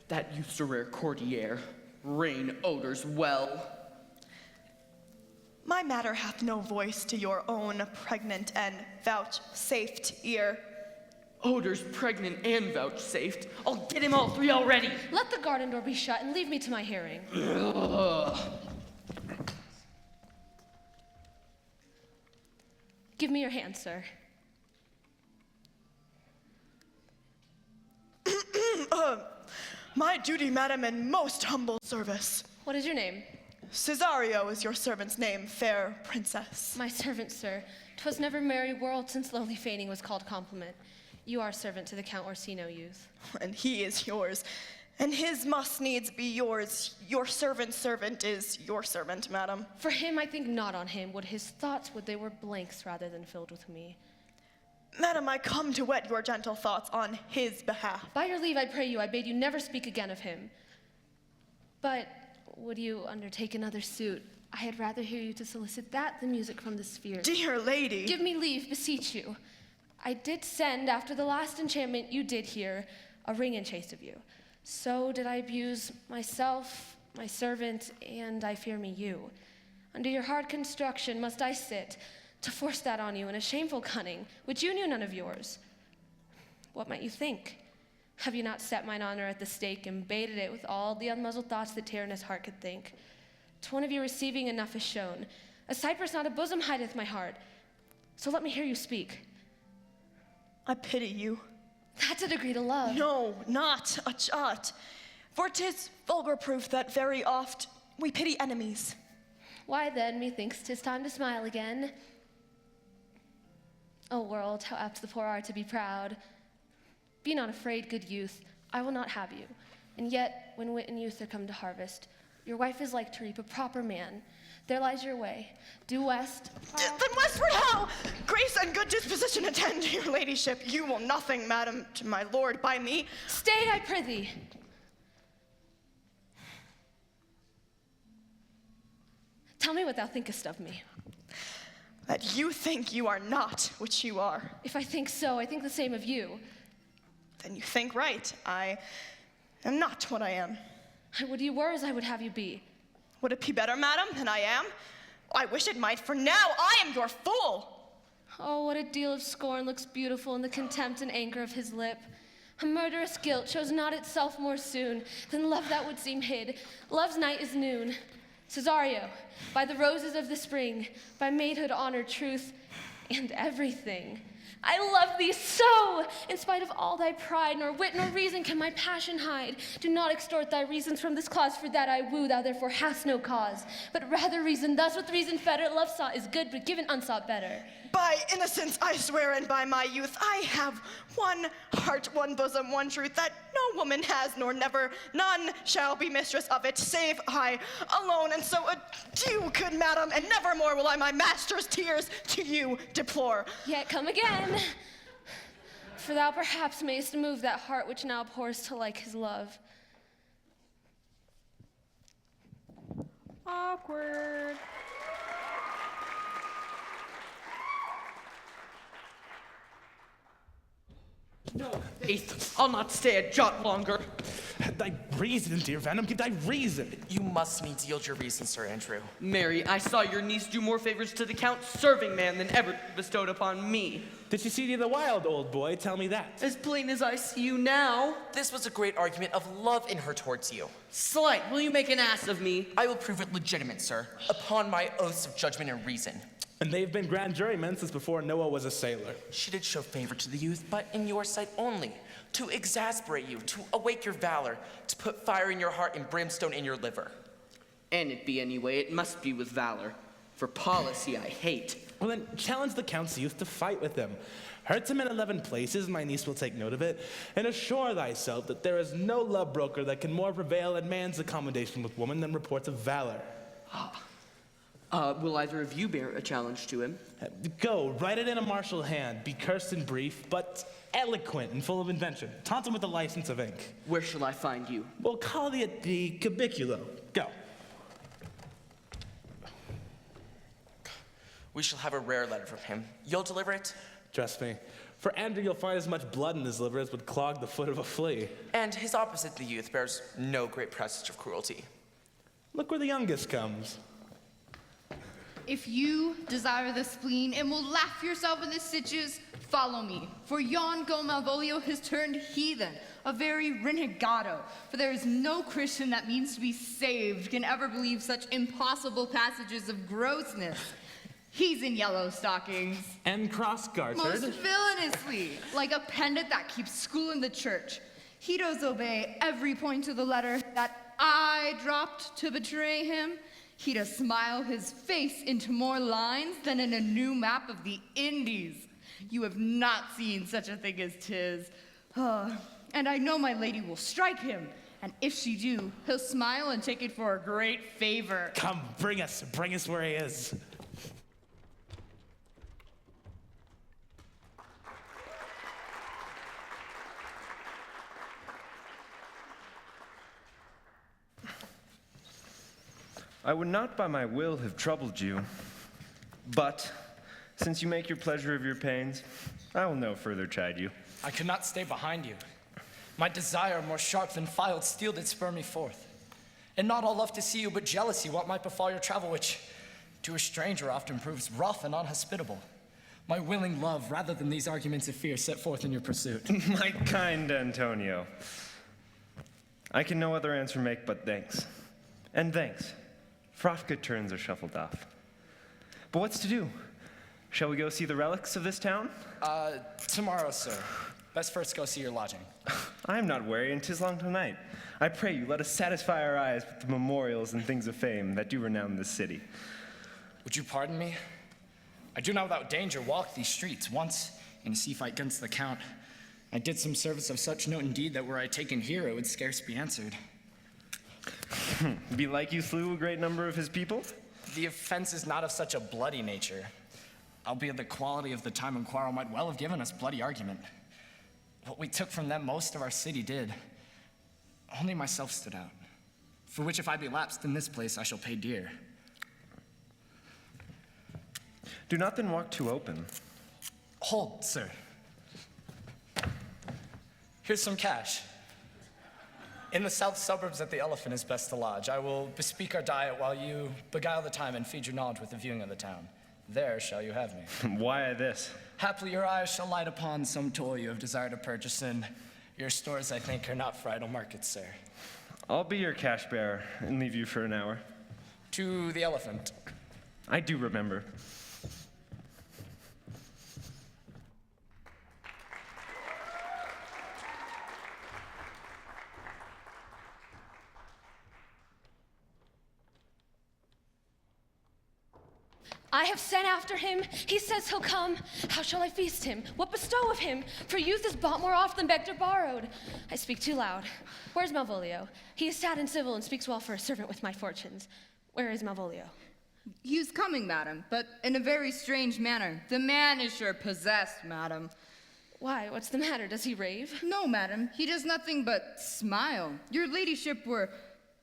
That usurer courtier, rain odors well. My matter hath no voice to your own pregnant and vouchsafed ear. Odors pregnant and vouchsafed. I'll get him all three already. Let the garden door be shut and leave me to my hearing. Give me your hand, sir. My duty, madam, and most humble service. What is your name? Cesario is your servant's name, fair princess. My servant, sir. 'Twas never merry world since lowly feigning was called compliment. You are servant to the Count Orsino youth. And he is yours, and his must needs be yours. Your servant's servant is your servant, madam. For him, I think not on him. Would his thoughts, would they were blanks rather than filled with me. Madam, I come to whet your gentle thoughts on his behalf. By your leave, I pray you, I bade you never speak again of him. But would you undertake another suit? I had rather hear you to solicit that than music from the sphere. Dear lady. Give me leave, beseech you. I did send, after the last enchantment you did hear, a ring in chase of you. So did I abuse myself, my servant, and I fear me you. Under your hard construction must I sit, to force that on you in a shameful cunning, which you knew none of yours. What might you think? Have you not set mine honor at the stake and baited it with all the unmuzzled thoughts the tyrannous heart could think? To one of you receiving enough is shown. A cypress not a bosom hideth my heart. So let me hear you speak. I pity you. That's a degree to love. No, not a jot. For 'tis vulgar proof that very oft we pity enemies. Why then, methinks 'tis time to smile again. O world, how apt the poor are to be proud. Be not afraid, good youth, I will not have you. And yet, when wit and youth are come to harvest, your wife is like to reap a proper man. There lies your way. Due west. Then westward how? Grace and good disposition attend your ladyship. You will nothing, madam, to my lord by me. Stay, I prithee. Tell me what thou thinkest of me. That you think you are not which you are. If I think so, I think the same of you. Then you think right. I am not what I am. I would you were as I would have you be. Would it be better, madam, than I am? I wish it might, for now I am your fool. Oh, what a deal of scorn looks beautiful in the contempt and anger of his lip. A murderous guilt shows not itself more soon than love that would seem hid. Love's night is noon. Cesario, by the roses of the spring, by maidhood, honor, truth, and everything. I love thee so! In spite of all thy pride, nor wit nor reason can my passion hide. Do not extort thy reasons from this cause, for that I woo, thou therefore hast no cause. But rather reason thus with reason fetter, love sought is good, but given unsought better. By innocence I swear, and by my youth, I have one heart, one bosom, one truth, that no woman has, nor never, none shall be mistress of it, save I alone. And so adieu, good madam, and nevermore will I my master's tears to you deplore. Yet come again, for thou perhaps mayst move that heart which now pours to like his love. Awkward. No, Faith, I'll not stay a jot longer. Thy reason, dear Venom, give thy reason. You must needs yield your reason, Sir Andrew. Mary, I saw your niece do more favors to the Count serving man than ever bestowed upon me. Did she see thee in the wild, old boy? Tell me that. As plain as I see you now. This was a great argument of love in her towards you. Slight, will you make an ass of me? I will prove it legitimate, sir, upon my oaths of judgment and reason. And they've been grand jurymen since before Noah was a sailor. She did show favor to the youth, but in your sight only, to exasperate you, to awake your valor, to put fire in your heart and brimstone in your liver. An it be anyway, it must be with valor. For policy I hate. Well then, challenge the Count's youth to fight with him. Hurt him in 11 places, my niece will take note of it, and assure thyself that there is no love broker that can more prevail in man's accommodation with woman than reports of valor. Will either of you bear a challenge to him? Go, write it in a martial hand, be cursed and brief, but eloquent and full of invention. Taunt him with a license of ink. Where shall I find you? We'll call thee at the cubiculo. Go. We shall have a rare letter from him. You'll deliver it? Trust me. For Andrew, you'll find as much blood in his liver as would clog the foot of a flea. And his opposite, the youth, bears no great presage of cruelty. Look where the youngest comes. If you desire the spleen and will laugh yourself in the stitches, follow me. For yon Go Malvolio has turned heathen, a very renegado. For there is no Christian that means to be saved can ever believe such impossible passages of grossness. He's in yellow stockings. And cross-gartered. Most villainously, like a pendant that keeps school in the church. He does obey every point of the letter that I dropped to betray him. He does smile his face into more lines than in a new map of the Indies. You have not seen such a thing as 'tis. And I know my lady will strike him, and if she do, he'll smile and take it for a great favor. Come, bring us where he is. I would not by my will have troubled you, but since you make your pleasure of your pains, I will no further chide you. I could not stay behind you. My desire, more sharp than filed steel, did spur me forth. And not all love to see you, but jealousy, what might befall your travel, which to a stranger often proves rough and unhospitable. My willing love, rather than these arguments of fear set forth in your pursuit. My kind Antonio. I can no other answer make but thanks. And thanks. Fraught good turns are shuffled off. But what's to do? Shall we go see the relics of this town? Tomorrow, sir. Best first go see your lodging. I am not weary, and 'tis long tonight. I pray you, let us satisfy our eyes with the memorials and things of fame that do renown this city. Would you pardon me? I do not without danger walk these streets. Once, in a sea fight against the Count, I did some service of such note indeed that were I taken here, it would scarce be answered. Belike you slew a great number of his people? The offense is not of such a bloody nature, albeit the quality of the time and quarrel might well have given us bloody argument. What we took from them, most of our city did. Only myself stood out, for which if I be lapsed in this place, I shall pay dear. Do not then walk too open. Hold, sir. Here's some cash. In the south suburbs at the Elephant is best to lodge. I will bespeak our diet while you beguile the time and feed your knowledge with the viewing of the town. There shall you have me. Why this? Haply your eyes shall light upon some toy you have desired to purchase, and your stores, I think, are not for idle markets, sir. I'll be your cash bearer and leave you for an hour. To the Elephant. I do remember. I have sent after him. He says he'll come. How shall I feast him? What bestow of him? For youth is bought more oft than begged or borrowed. I speak too loud. Where's Malvolio? He is sad and civil and speaks well for a servant with my fortunes. Where is Malvolio? He is coming, madam, but in a very strange manner. The man is sure possessed, madam. Why, what's the matter? Does he rave? No, madam, he does nothing but smile. Your ladyship were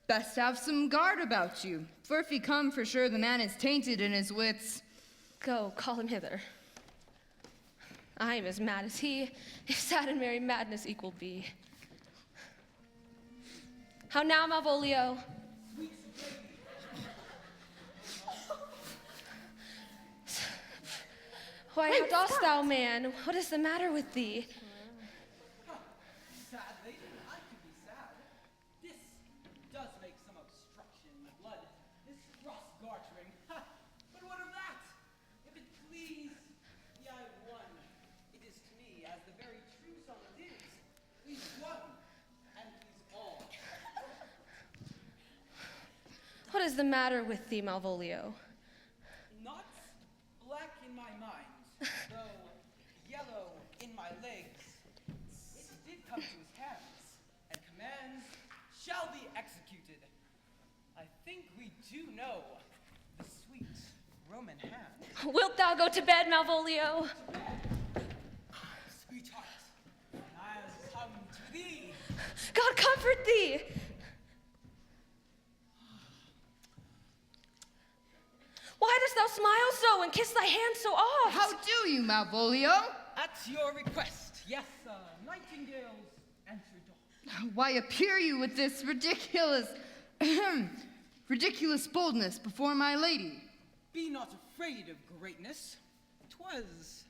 best have some guard about you, for if he come, for sure the man is tainted in his wits. Go, call him hither. I am as mad as he, if sad and merry madness equal be. How now, Malvolio? Why, how dost thou, man? What is the matter with thee? Sad lady, I could be sad. This does make some obstruction in the blood, this cross-gartering. But what of that? If it please, the I won. It is to me, as the very true song it is. Please one, and please all. What is the matter with thee, Malvolio? Not black in my mind, though yellow in my legs. It did come to his hands, and commands shall be executed. I think we do know the sweet Roman hand. Wilt thou go to bed, Malvolio? Sweetheart, I have come to thee. God comfort thee! Why dost thou smile so and kiss thy hand so oft? How do you, Malvolio? At your request, yes, nightingales answer dawn. Why appear you with this ridiculous boldness before my lady? Be not afraid of greatness. 'Twas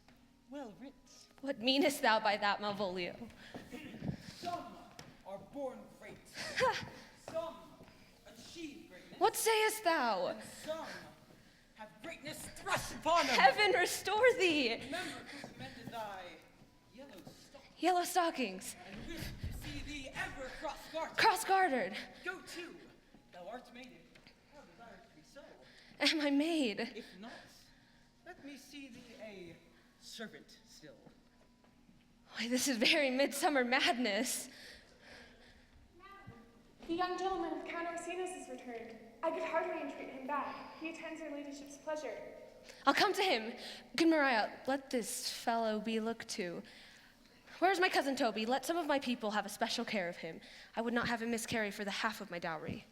well writ. What meanest thou by that, Malvolio? Some are born great. Some achieve greatness. What sayest thou? And some have greatness thrust upon them. Heaven restore thee! Remember who commended thy yellow stockings. Yellow stockings. And wish to see thee ever cross-gartered. Cross-gartered. Go to. Thou art mated. How desire to be so. Am I maid? If not, let me see thee a servant still. Why, this is very midsummer madness. The young gentleman of Count Orsino's has returned. I could hardly entreat him back. He attends your ladyship's pleasure. I'll come to him. Good Maria, let this fellow be looked to. Where's my cousin Toby? Let some of my people have a special care of him. I would not have him miscarry for the half of my dowry.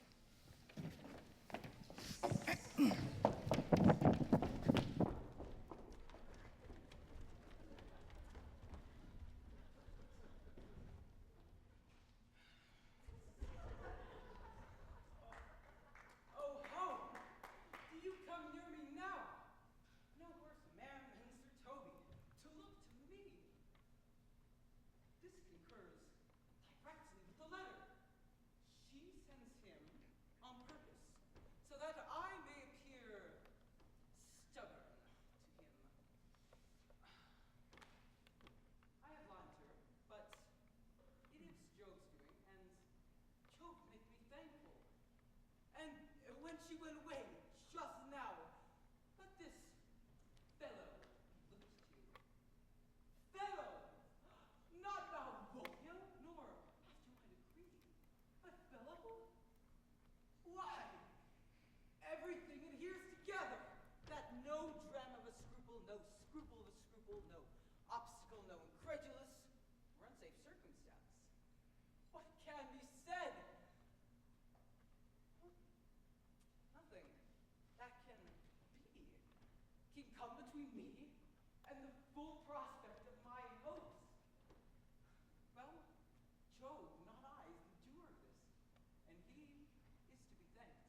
can come between me and the full prospect of my hopes? Well, Jove, not I, endured this, and he is to be thanked.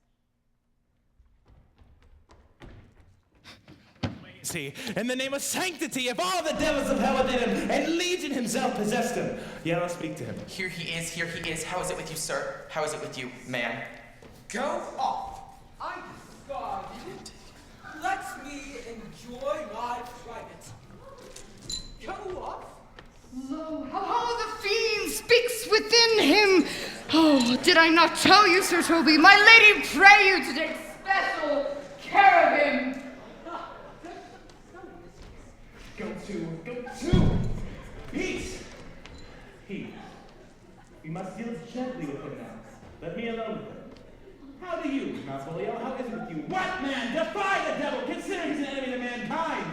See, in the name of sanctity, if all the devils of hell within him, and Legion himself possessed him, yet I'll speak to him. Here he is, here he is. How is it with you, sir? How is it with you, man? Go off! I'm discarded. Let me enjoy my private. Go off! Lo, how the fiend speaks within him! Oh, did I not tell you, Sir Toby? My lady pray you to take special care of him! Go to! Peace! He. We must deal gently with him now. Let me alone with him. How do you, Malvolio? How is it with you? What man? Defy the devil! Consider he's an enemy to mankind!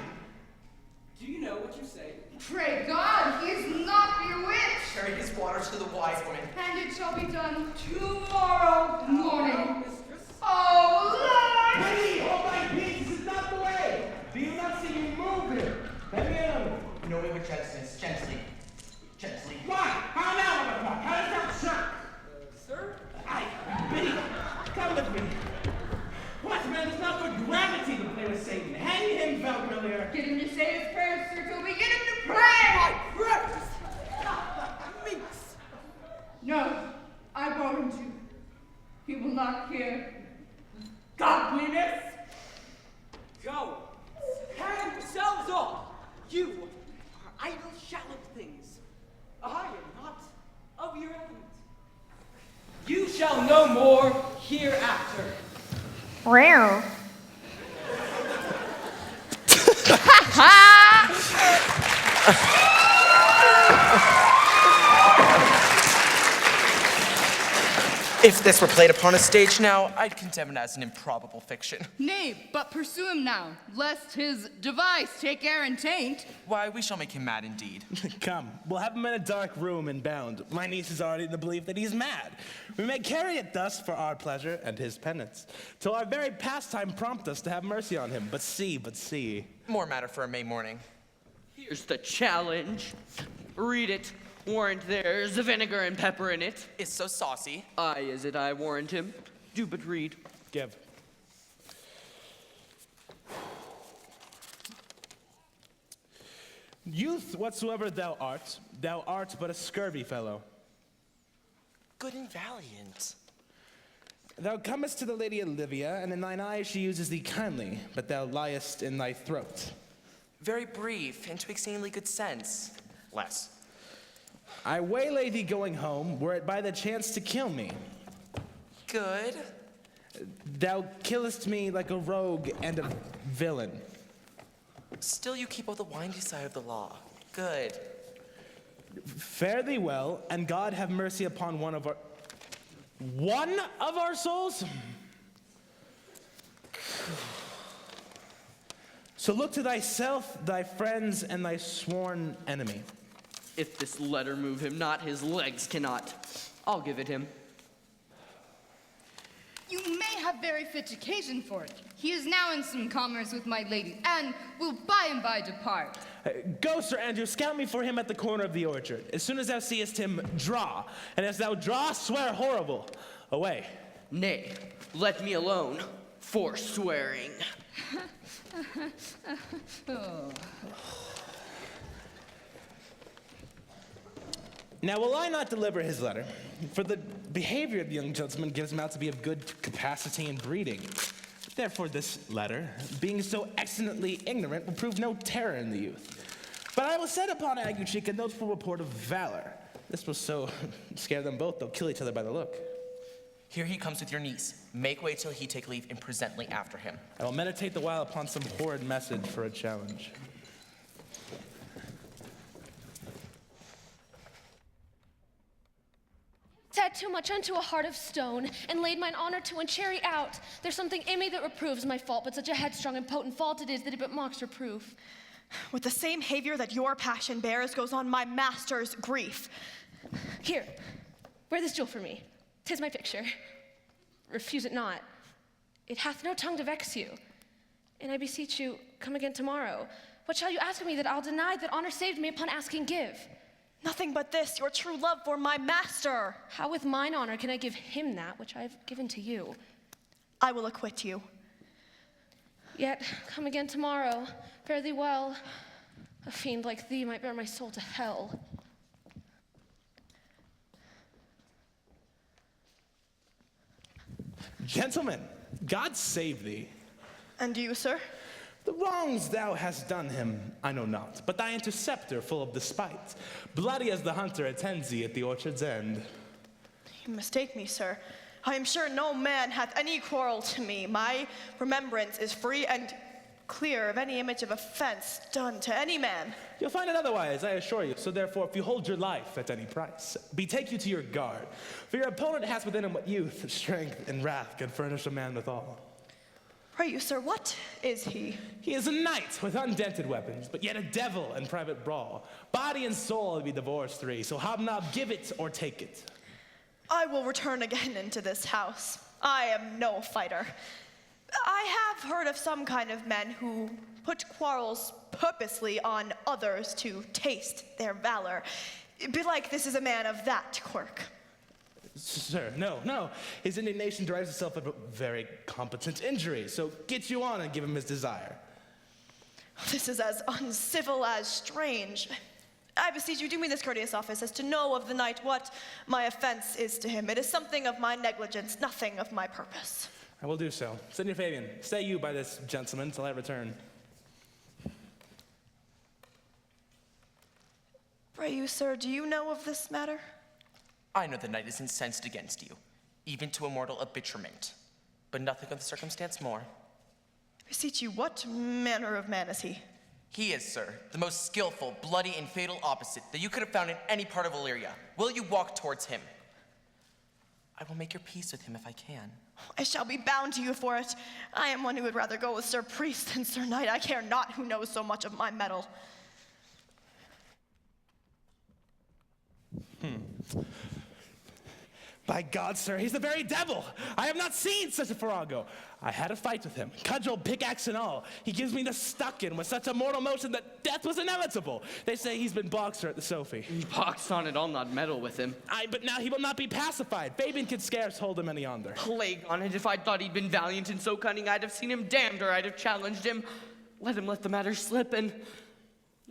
Do you know what you say? Pray God, he is not bewitched! Carry his water to the wise woman. And it shall be done tomorrow morning. Mistress? Oh, Lord! Lady, hold my peace! This is not the way! Do you not see me move him? Let me alone. No way with gentleness. Gently. Gently. Why? How now, motherfucker? How does that shock? Sir? Biddy, come with me. What, man? It's not for gravity to play with Satan. Hang him, Valkyria. Get him to say his prayers, Sir Toby. Get him to pray! My prayers! Minx! No, I warned you. He will not hear. Godliness! Go! Hand yourselves off! You are idle, shallow things. I am not of your element. You shall know more hereafter. Wow. If this were played upon a stage now, I'd condemn it as an improbable fiction. Nay, but pursue him now, lest his device take air and taint. Why, we shall make him mad indeed. Come, we'll have him in a dark room and bound. My niece is already in the belief that he's mad. We may carry it thus for our pleasure and his penance, till our very pastime prompt us to have mercy on him. But see. More matter for a May morning. Here's the challenge. Read it. Warrant there's vinegar and pepper in it. Is so saucy. Aye, is it I warrant him. Do but read. Give. Youth whatsoever thou art but a scurvy fellow. Good and valiant. Thou comest to the lady Olivia, and in thine eyes she uses thee kindly, but thou liest in thy throat. Very brief, and to exceedingly good sense. Less. I waylay thee going home, were it by the chance to kill me. Good. Thou killest me like a rogue and a villain. Still you keep on the windy side of the law. Good. Fare thee well, and God have mercy upon one of our souls? So look to thyself, thy friends, and thy sworn enemy. If this letter move him not, his legs cannot. I'll give it him. You may have very fit occasion for it. He is now in some commerce with my lady, and will by and by depart. Go, Sir Andrew, scout me for him at the corner of the orchard. As soon as thou seest him, draw. And as thou draw, swear horrible. Away. Nay, let me alone, forswearing. Oh. Now, will I not deliver his letter? For the behavior of the young gentleman gives him out to be of good capacity and breeding. Therefore, this letter, being so excellently ignorant, will prove no terror in the youth. But I will set upon Aguchick a notable report of valor. This will so scare them both, they'll kill each other by the look. Here he comes with your niece. Make way till he take leave, and presently after him. I will meditate the while upon some horrid message for a challenge. Set too much unto a heart of stone, and laid mine honor to and cherry out. There's something in me that reproves my fault, but such a headstrong and potent fault it is that it but mocks reproof. With the same behavior that your passion bears goes on my master's grief. Here, wear this jewel for me. 'Tis my picture. Refuse it not. It hath no tongue to vex you. And I beseech you, come again tomorrow. What shall you ask of me that I'll deny that honor saved me upon asking give? Nothing but this, your true love for my master. How with mine honor can I give him that which I have given to you? I will acquit you. Yet, come again tomorrow. Fare thee well. A fiend like thee might bear my soul to hell. Gentlemen, God save thee. And you, sir? The wrongs thou hast done him, I know not, but thy interceptor full of despite, bloody as the hunter attends thee at the orchard's end. You mistake me, sir. I am sure no man hath any quarrel to me. My remembrance is free and clear of any image of offense done to any man. You'll find it otherwise, I assure you. So therefore, if you hold your life at any price, betake you to your guard. For your opponent has within him what youth, strength, and wrath can furnish a man withal. Pray you, sir, what is he? He is a knight with undented weapons, but yet a devil in private brawl. Body and soul be divorced three, so hobnob, give it or take it. I will return again into this house. I am no fighter. I have heard of some kind of men who put quarrels purposely on others to taste their valor. Belike this is a man of that quirk. Sir, no. His indignation derives itself from a very competent injury, so get you on and give him his desire. This is as uncivil as strange. I beseech you, do me this courteous office as to know of the knight what my offense is to him. It is something of my negligence, nothing of my purpose. I will do so. Senor Fabian, stay you by this gentleman till I return. Pray you, sir, do you know of this matter? I know the knight is incensed against you, even to a mortal arbitrament, but nothing of the circumstance more. Beseech you, what manner of man is he? He is, sir, the most skillful, bloody, and fatal opposite that you could have found in any part of Illyria. Will you walk towards him? I will make your peace with him if I can. I shall be bound to you for it. I am one who would rather go with Sir Priest than Sir Knight. I care not who knows so much of my mettle. By God, sir, he's the very devil. I have not seen such a farrago. I had a fight with him, cudgel, pickaxe, and all. He gives me the stuck-in with such a mortal motion that death was inevitable. They say he's been boxer at the Sophie. Box on it, I'll not meddle with him. But now he will not be pacified. Fabian could scarce hold him any yonder. Plague on it, if I'd thought he'd been valiant and so cunning, I'd have seen him damned, or I'd have challenged him. Let him let the matter slip, and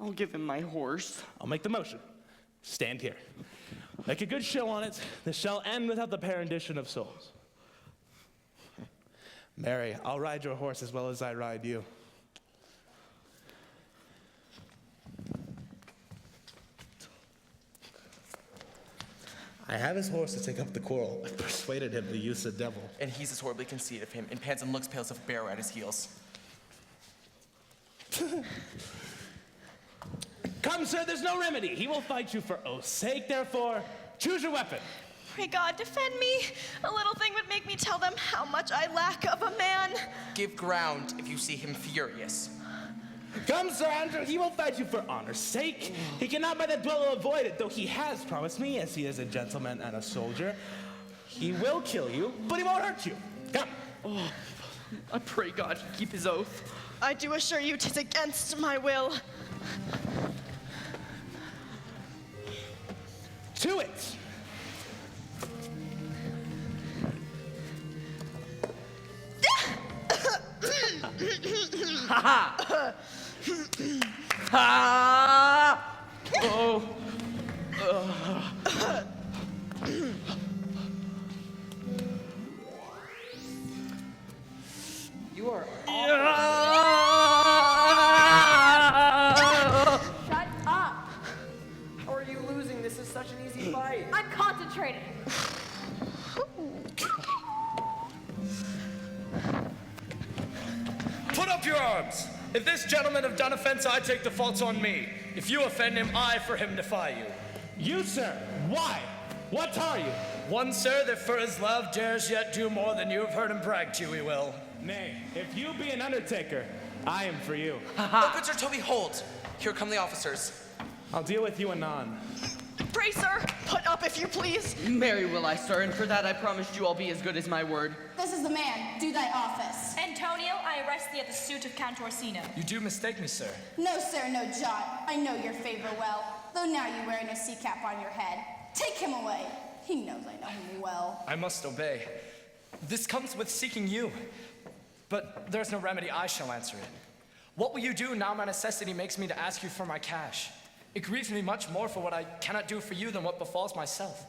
I'll give him my horse. I'll make the motion. Stand here. Make a good show on it. This shall end without the perendition of souls. Mary, I'll ride your horse as well as I ride you. I have his horse to take up the quarrel. I persuaded him to use the devil. And he's as horribly conceited of him, and pants and looks pale as if a bear at his heels. Come, sir, there's no remedy. He will fight you for oath's sake, therefore, choose your weapon. Pray God, defend me. A little thing would make me tell them how much I lack of a man. Give ground if you see him furious. Come, Sir Andrew, he will fight you for honor's sake. He cannot by the duel avoid it, though he has promised me, as he is a gentleman and a soldier. He will kill you, but he won't hurt you. Come. Oh, I pray God he'd keep his oath. I do assure you 'tis against my will. To it. Ha ha! Ha! Oh. You are Shut up! How are you losing? This is such an easy fight. I'm concentrating. Put up your arms. If this gentleman have done offense, I take the faults on me. If you offend him, I for him defy you. You, sir, why? What are you? One, sir, that for his love dares yet do more than you have heard him brag to, he will. Nay, if you be an undertaker, I am for you. Oh, good Sir Toby, hold. Here come the officers. I'll deal with you anon. Pray, sir, put up if you please. Marry will I, sir, and for that I promised you I'll be as good as my word. This is the man. Do thy office. Antonio, I arrest thee at the suit of Count Orsino. You do mistake me, sir. No, sir, no, John. I know your favor well, though now you wear no sea cap on your head. Take him away. He knows I know him well. I must obey. This comes with seeking you. But there's no remedy, I shall answer it. What will you do now my necessity makes me to ask you for my cash? It grieves me much more for what I cannot do for you than what befalls myself.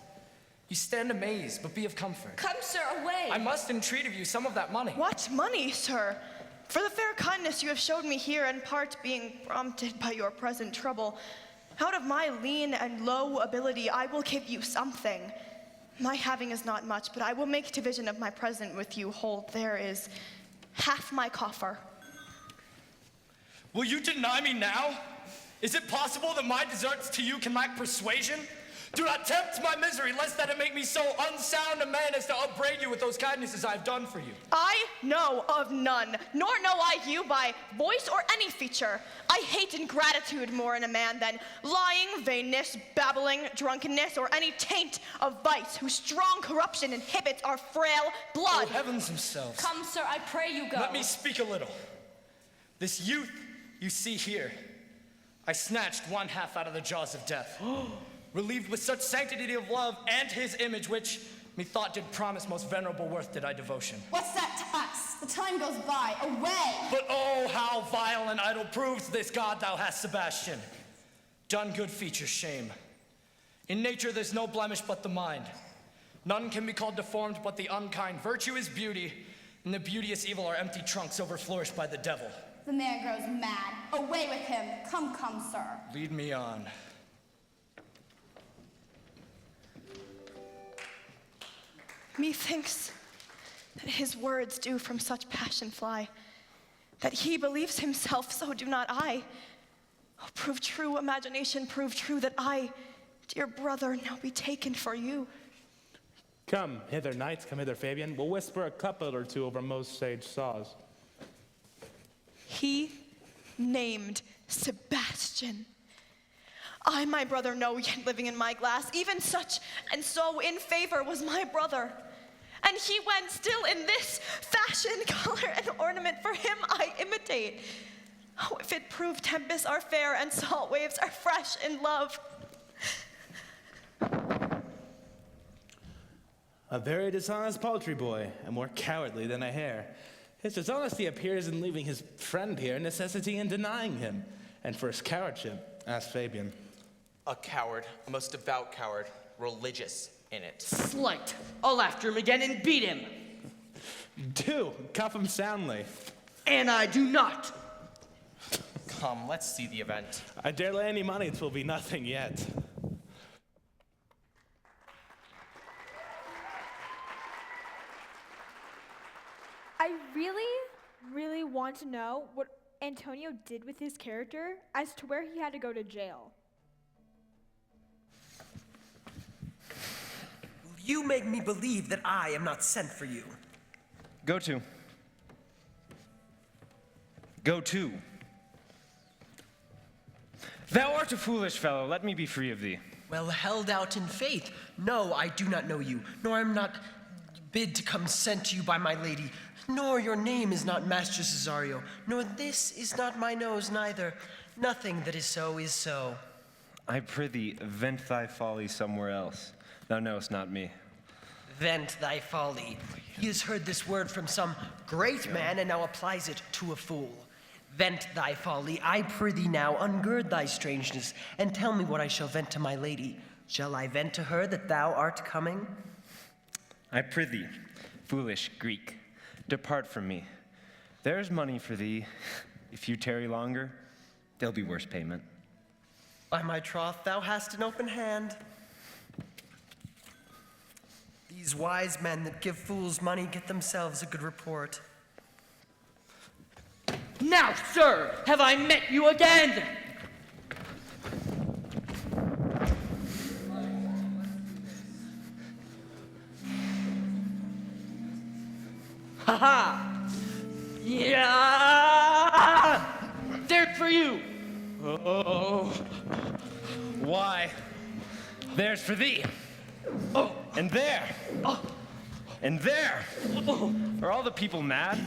You stand amazed, but be of comfort. Come, sir, away. I must entreat of you some of that money. What money, sir? For the fair kindness you have showed me here, in part being prompted by your present trouble, out of my lean and low ability, I will give you something. My having is not much, but I will make division of my present with you. Hold, there is half my coffer. Will you deny me now? Is it possible that my deserts to you can lack persuasion? Do not tempt my misery, lest that it make me so unsound a man as to upbraid you with those kindnesses I have done for you. I know of none, nor know I you by voice or any feature. I hate ingratitude more in a man than lying, vainness, babbling, drunkenness, or any taint of vice whose strong corruption inhibits our frail blood. Oh, heavens themselves. Come, sir, I pray you go. Let me speak a little. This youth you see here, I snatched one half out of the jaws of death. Relieved with such sanctity of love and his image, which methought did promise most venerable worth did I devotion. What's that to us? The time goes by. Away! But oh, how vile and idle proves this God thou hast, Sebastian. Done good features shame. In nature there's no blemish but the mind. None can be called deformed but the unkind. Virtue is beauty, and the beauteous evil are empty trunks overflourished by the devil. The man grows mad. Away with him. Come, come, sir. Lead me on. Methinks that his words do from such passion fly, that he believes himself, so do not I. Oh, prove true, imagination, prove true that I, dear brother, now be taken for you. Come hither, knights, come hither, Fabian. We'll whisper a couplet or two over most sage saws. He named Sebastian. I, my brother, know, yet living in my glass, even such and so in favor was my brother. And he went still in this fashion, color, and ornament for him I imitate. Oh, if it prove tempests are fair and salt waves are fresh in love. A very dishonest paltry boy, and more cowardly than a hare. His dishonesty appears in leaving his friend here, necessity in denying him. And for his cowardship, ask Fabian. A coward, a most devout coward, religious in it. Slight. I'll after him again and beat him. Do, cuff him soundly. And I do not. Come, let's see the event. I dare lay any money, 'twill be nothing yet. I really want to know what Antonio did with his character as to where he had to go to jail. You make me believe that I am not sent for you. Go to. Go to. Thou art a foolish fellow. Let me be free of thee. Well held out in faith. No, I do not know you, nor am not bid to come sent to you by my lady, nor your name is not Master Cesario, nor this is not my nose neither. Nothing that is so is so. I prithee, vent thy folly somewhere else. Thou knowest not me. Vent thy folly. He has heard this word from some great man and now applies it to a fool. Vent thy folly, I prithee now, ungird thy strangeness, and tell me what I shall vent to my lady. Shall I vent to her that thou art coming? I prithee, foolish Greek, depart from me. There is money for thee. If you tarry longer, there'll be worse payment. By my troth, thou hast an open hand. These wise men that give fools money get themselves a good report. Now, sir, have I met you again? Ha ha! Yeah! There for you! Oh. Why? There's for thee. Oh, and there. And there. Are all the people mad?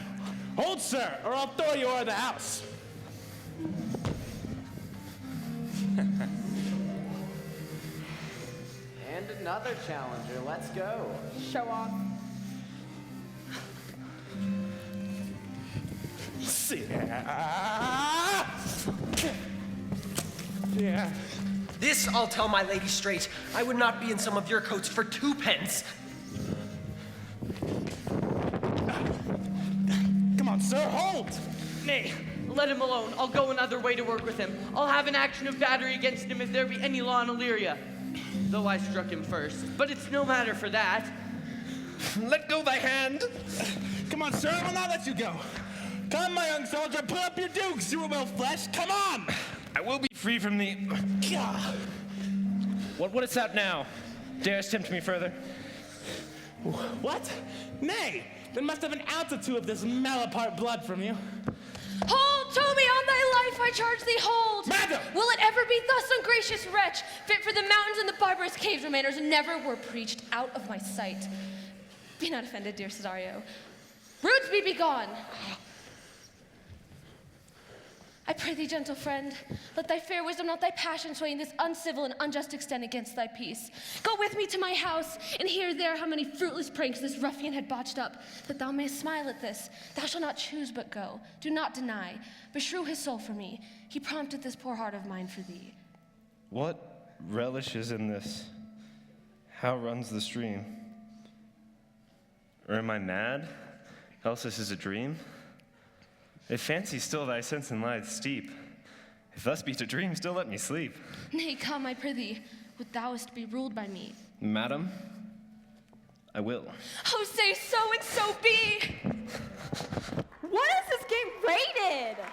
Hold, sir, or I'll throw you out of the house. And another challenger. Let's go. Show off. Yeah. This I'll tell my lady straight. I would not be in some of your coats for 2 pence. Come on, sir, hold! Nay, let him alone. I'll go another way to work with him. I'll have an action of battery against him if there be any law in Illyria. Though I struck him first. But it's no matter for that. Let go thy hand! Come on, sir, I will not let you go. Come, my young soldier, put up your dukes, you well flesh. Come on! I will be free from thee. What wouldst thou now? Darest tempt me further? What? Nay, there must have an ounce or two of this Malapart blood from you. Hold, Toby, on thy life I charge thee, hold! Madam! Will it ever be thus, ungracious wretch, fit for the mountains and the barbarous caves where manners never were preached, out of my sight? Be not offended, dear Cesario. Brutes be gone! I pray thee, gentle friend, let thy fair wisdom, not thy passion, sway in this uncivil and unjust extent against thy peace. Go with me to my house, and hear there how many fruitless pranks this ruffian had botched up, that thou mayst smile at this. Thou shalt not choose but go. Do not deny. Beshrew his soul for me. He prompted this poor heart of mine for thee. What relish is in this? How runs the stream? Or am I mad? Else this is a dream? If fancy still thy sense and lieth steep, if thus be to dream, still let me sleep. Nay, come, I prithee, would thou'st be ruled by me? Madam, I will. Oh, say so and so be! What is this game rated?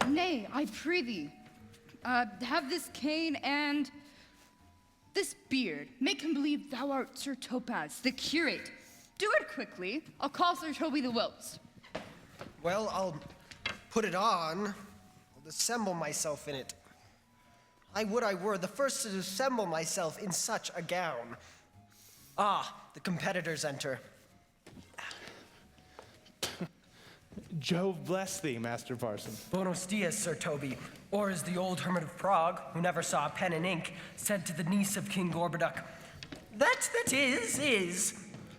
Nay, I prithee, have this cane and this beard. Make him believe thou art Sir Topaz, the curate. Do it quickly. I'll call Sir Toby the Whilst. Well, I'll put it on. I'll dissemble myself in it. I would I were the first to dissemble myself in such a gown. Ah, the competitors enter. Jove bless thee, Master Parson. Buenos dias, Sir Toby. Or as the old hermit of Prague, who never saw a pen and ink, said to the niece of King Gorboduc, that is.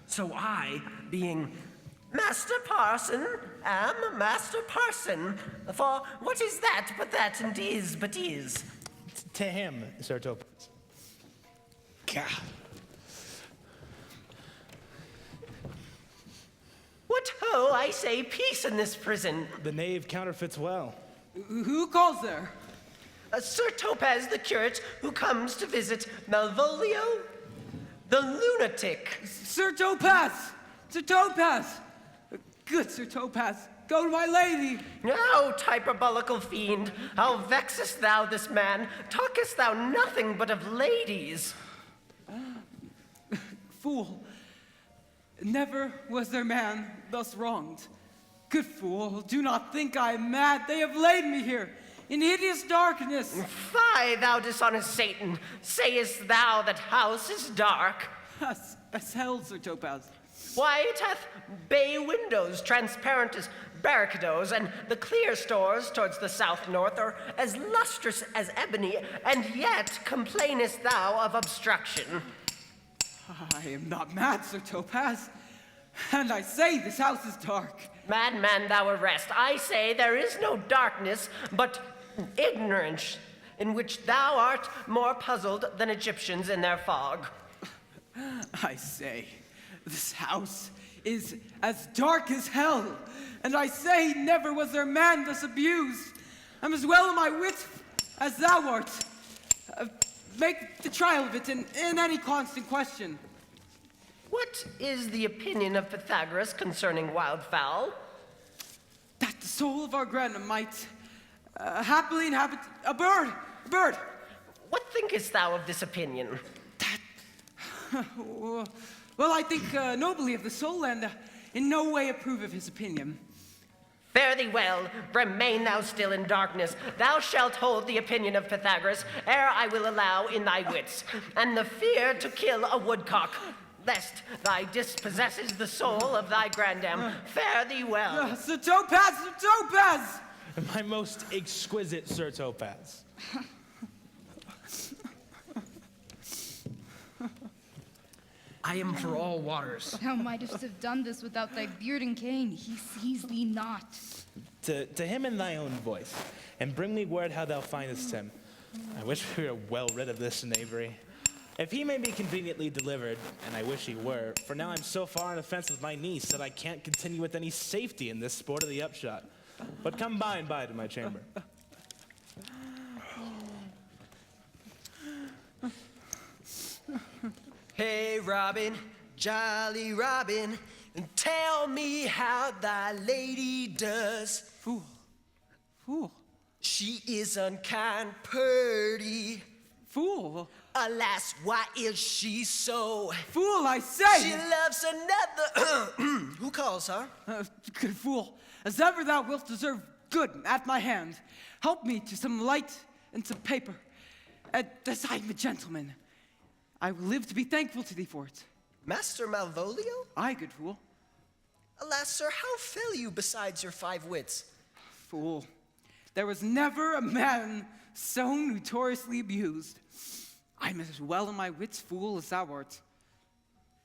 So I, being Master Parson, am Master Parson. For what is that but that and is but is? To him, Sir Topaz. God. What ho, I say peace in this prison. The knave counterfeits well. Who calls there? Sir Topaz the curate, who comes to visit Malvolio, the lunatic. Sir Topaz! Sir Topaz! Good Sir Topaz, go to my lady. Oh, hyperbolical fiend, how vexest thou this man? Talkest thou nothing but of ladies? Fool, never was there man thus wronged. Good fool, do not think I am mad. They have laid me here in hideous darkness. Fie, thou dishonest Satan. Sayest thou that house is dark? As hell, Sir Topaz. Why, it hath bay windows, transparent as barricadoes, and the clear stores towards the south-north are as lustrous as ebony, and yet complainest thou of obstruction. I am not mad, Sir Topaz, and I say this house is dark. Madman, thou arrest. I say there is no darkness, but ignorance, in which thou art more puzzled than Egyptians in their fog. I say, this house is as dark as hell, and I say never was there man thus abused. I'm as well in my wits as thou art. make the trial of it in any constant question. What is the opinion of Pythagoras concerning wildfowl? That the soul of our grandam might happily inhabit a bird. What thinkest thou of this opinion? Well, I think nobly of the soul, and in no way approve of his opinion. Fare thee well, remain thou still in darkness. Thou shalt hold the opinion of Pythagoras, ere I will allow in thy wits, and the fear to kill a woodcock, lest thy dispossesses the soul of thy grandam. Fare thee well. Sir Topaz! My most exquisite Sir Topaz. I am for all waters. Thou mightest have done this without thy beard and cane. He sees thee not. To him in thy own voice, and bring me word how thou findest him. I wish we were well rid of this knavery. If he may be conveniently delivered, and I wish he were, for now I'm so far on the fence with my niece that I can't continue with any safety in this sport of the upshot. But come by and by to my chamber. Hey, Robin, jolly Robin, tell me how thy lady does. Fool. She is unkind, purty. Fool. Alas, why is she so? Fool, I say! She loves another. Who calls her? Good fool, as ever thou wilt deserve good at my hand. Help me to some light and some paper. As I am a gentleman, I will live to be thankful to thee for it. Master Malvolio? Aye, good fool. Alas, sir, how fell you besides your 5 wits? Fool, there was never a man so notoriously abused. I'm as well in my wits, fool, as thou art.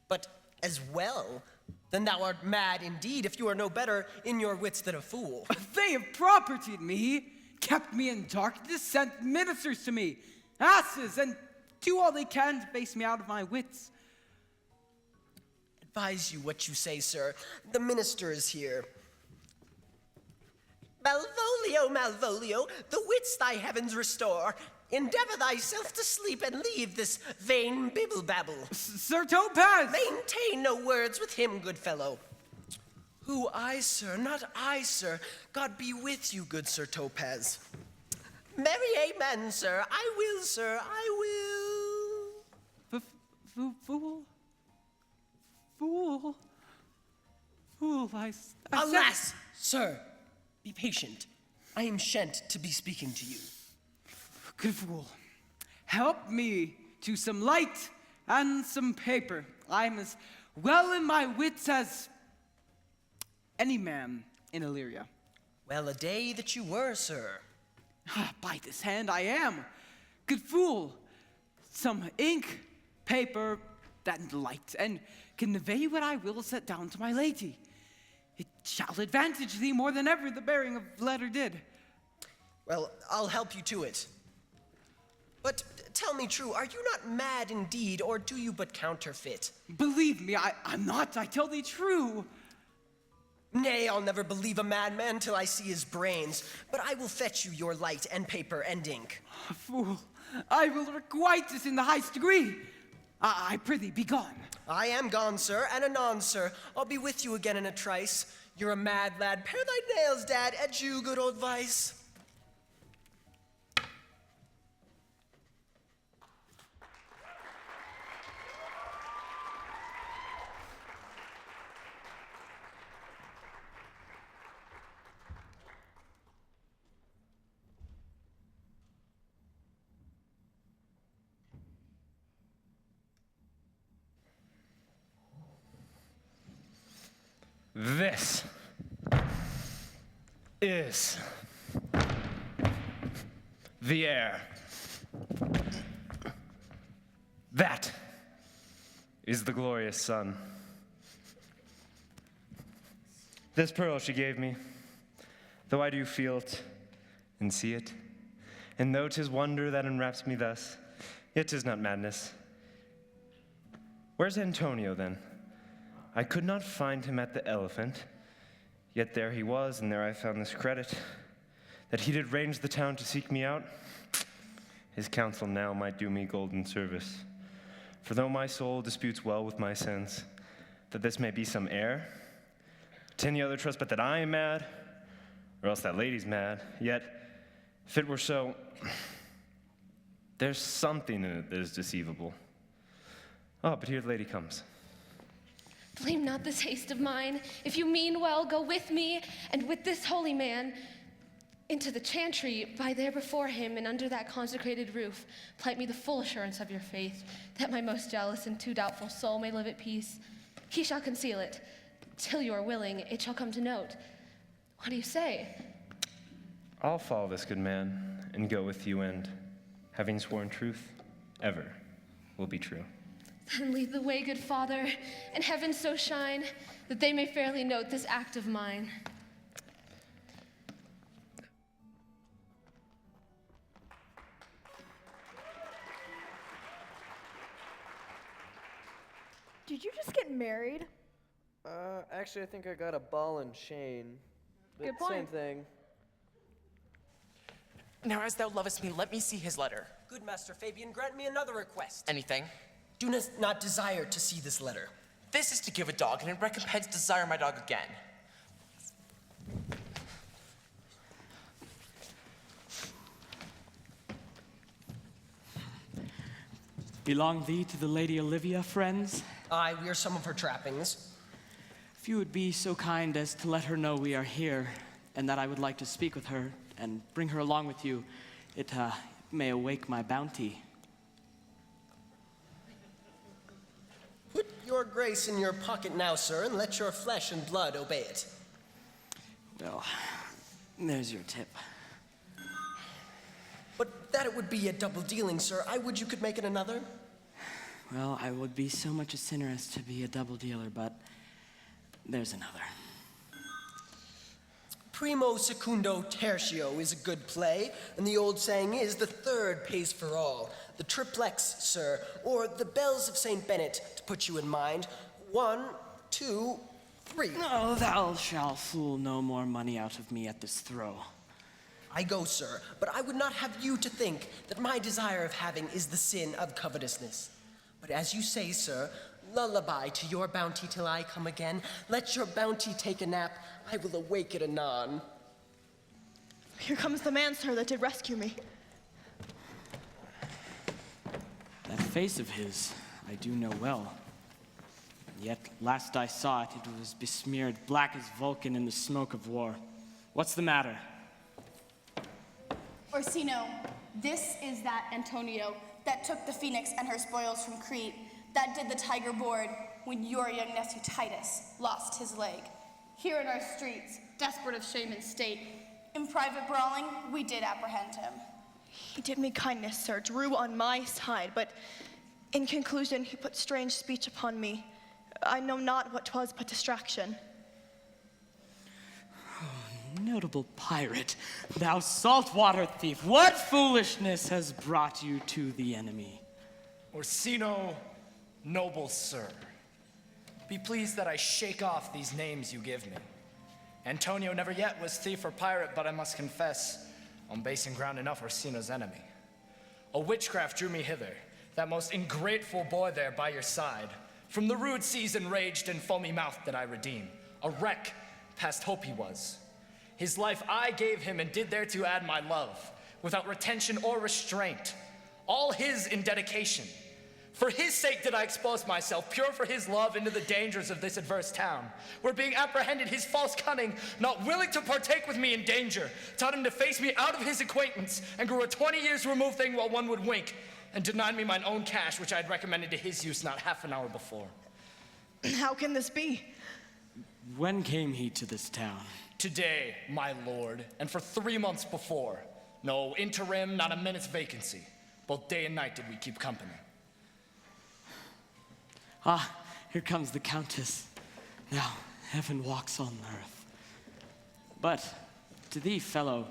But as well? Then thou art mad indeed, if you are no better in your wits than a fool. They have propertied me, kept me in darkness, sent ministers to me, asses, and do all they can to base me out of my wits. Advise you what you say, sir. The minister is here. Malvolio, the wits thy heavens restore. Endeavor thyself to sleep and leave this vain bibble-babble. Sir Topaz! Maintain no words with him, good fellow. Who, I, sir? Not I, sir. God be with you, good Sir Topaz. Merry amen, sir. I will, sir. I will. Fool, Alas, sir, be patient. I am shent to be speaking to you. Good fool, help me to some light and some paper. I'm as well in my wits as any man in Illyria. Well, a day that you were, sir. By this hand I am. Good fool, some ink, paper, and light, and convey what I will set down to my lady. It shall advantage thee more than ever the bearing of letter did. Well, I'll help you to it. But tell me true, are you not mad indeed, or do you but counterfeit? Believe me, I'm not, I tell thee true. Nay, I'll never believe a madman till I see his brains, but I will fetch you your light and paper and ink. Fool, I will requite this in the highest degree. I prithee, be gone. I am gone, sir, and anon, sir. I'll be with you again in a trice. You're a mad lad, pare thy nails, dad, adieu, good old vice. This is the air. That is the glorious sun. This pearl she gave me, though I do feel it and see it, and though 'tis wonder that enwraps me thus, yet 'tis not madness. Where's Antonio then? I could not find him at the Elephant, yet there he was, and there I found this credit, that he did range the town to seek me out. His counsel now might do me golden service. For though my soul disputes well with my sense, that this may be some error, to any other trust but that I am mad, or else that lady's mad, yet, if it were so, there's something in it that is deceivable. Oh, but here the lady comes. Blame not this haste of mine. If you mean well, go with me and with this holy man into the chantry, by there before him and under that consecrated roof. Plight me the full assurance of your faith, that my most jealous and too doubtful soul may live at peace. He shall conceal it. Till you are willing, it shall come to note. What do you say? I'll follow this good man and go with you, and, having sworn truth, ever will be true. Then lead the way, good Father, and heaven so shine that they may fairly note this act of mine. Did you just get married? Actually, I think I got a ball and chain. But Good point. Same thing. Now, as thou lovest me, let me see his letter. Good Master Fabian, grant me another request. Anything? Do not desire to see this letter. This is to give a dog, and in recompense desire my dog again. Belong thee to the Lady Olivia, friends? Aye, we are some of her trappings. If you would be so kind as to let her know we are here, and that I would like to speak with her, and bring her along with you, it may awake my bounty. Put your grace in your pocket now, sir, and let your flesh and blood obey it. Well, there's your tip. But that it would be a double dealing, sir. I would you could make it another. Well, I would be so much a sinner as to be a double dealer, but there's another. Primo secundo tertio is a good play, and the old saying is the third pays for all. The triplex, sir, or the bells of St. Bennet, to put you in mind. 1, 2, 3. Oh, thou shalt fool no more money out of me at this throw. I go, sir, but I would not have you to think that my desire of having is the sin of covetousness. But as you say, sir, lullaby to your bounty till I come again. Let your bounty take a nap. I will awake it anon. Here comes the man, sir, that did rescue me. That face of his, I do know well. Yet, last I saw it, it was besmeared black as Vulcan in the smoke of war. What's the matter? Orsino, this is that Antonio that took the Phoenix and her spoils from Crete, that did the tiger board when your young nephew Titus lost his leg. Here in our streets, desperate of shame and state, in private brawling, we did apprehend him. He did me kindness, sir, drew on my side, but in conclusion, he put strange speech upon me. I know not what 'twas but distraction. Notable pirate, thou saltwater thief, what foolishness has brought you to the enemy? Orsino, noble sir, be pleased that I shake off these names you give me. Antonio never yet was thief or pirate, but I must confess, on base and ground enough, Orsino's enemy. A witchcraft drew me hither, that most ingrateful boy there by your side. From the rude seas enraged and foamy mouthed did I redeem. A wreck, past hope he was. His life I gave him and did thereto add my love, without retention or restraint, all his in dedication. For his sake did I expose myself, pure for his love, into the dangers of this adverse town, where being apprehended his false cunning, not willing to partake with me in danger, taught him to face me out of his acquaintance, and grew a 20 years removed thing while one would wink, and denied me mine own cash, which I had recommended to his use not half an hour before. How can this be? When came he to this town? Today, my lord, and for 3 months before. No interim, not a minute's vacancy. Both day and night did we keep company. Ah, here comes the Countess. Now, heaven walks on earth. But, to thee, fellow,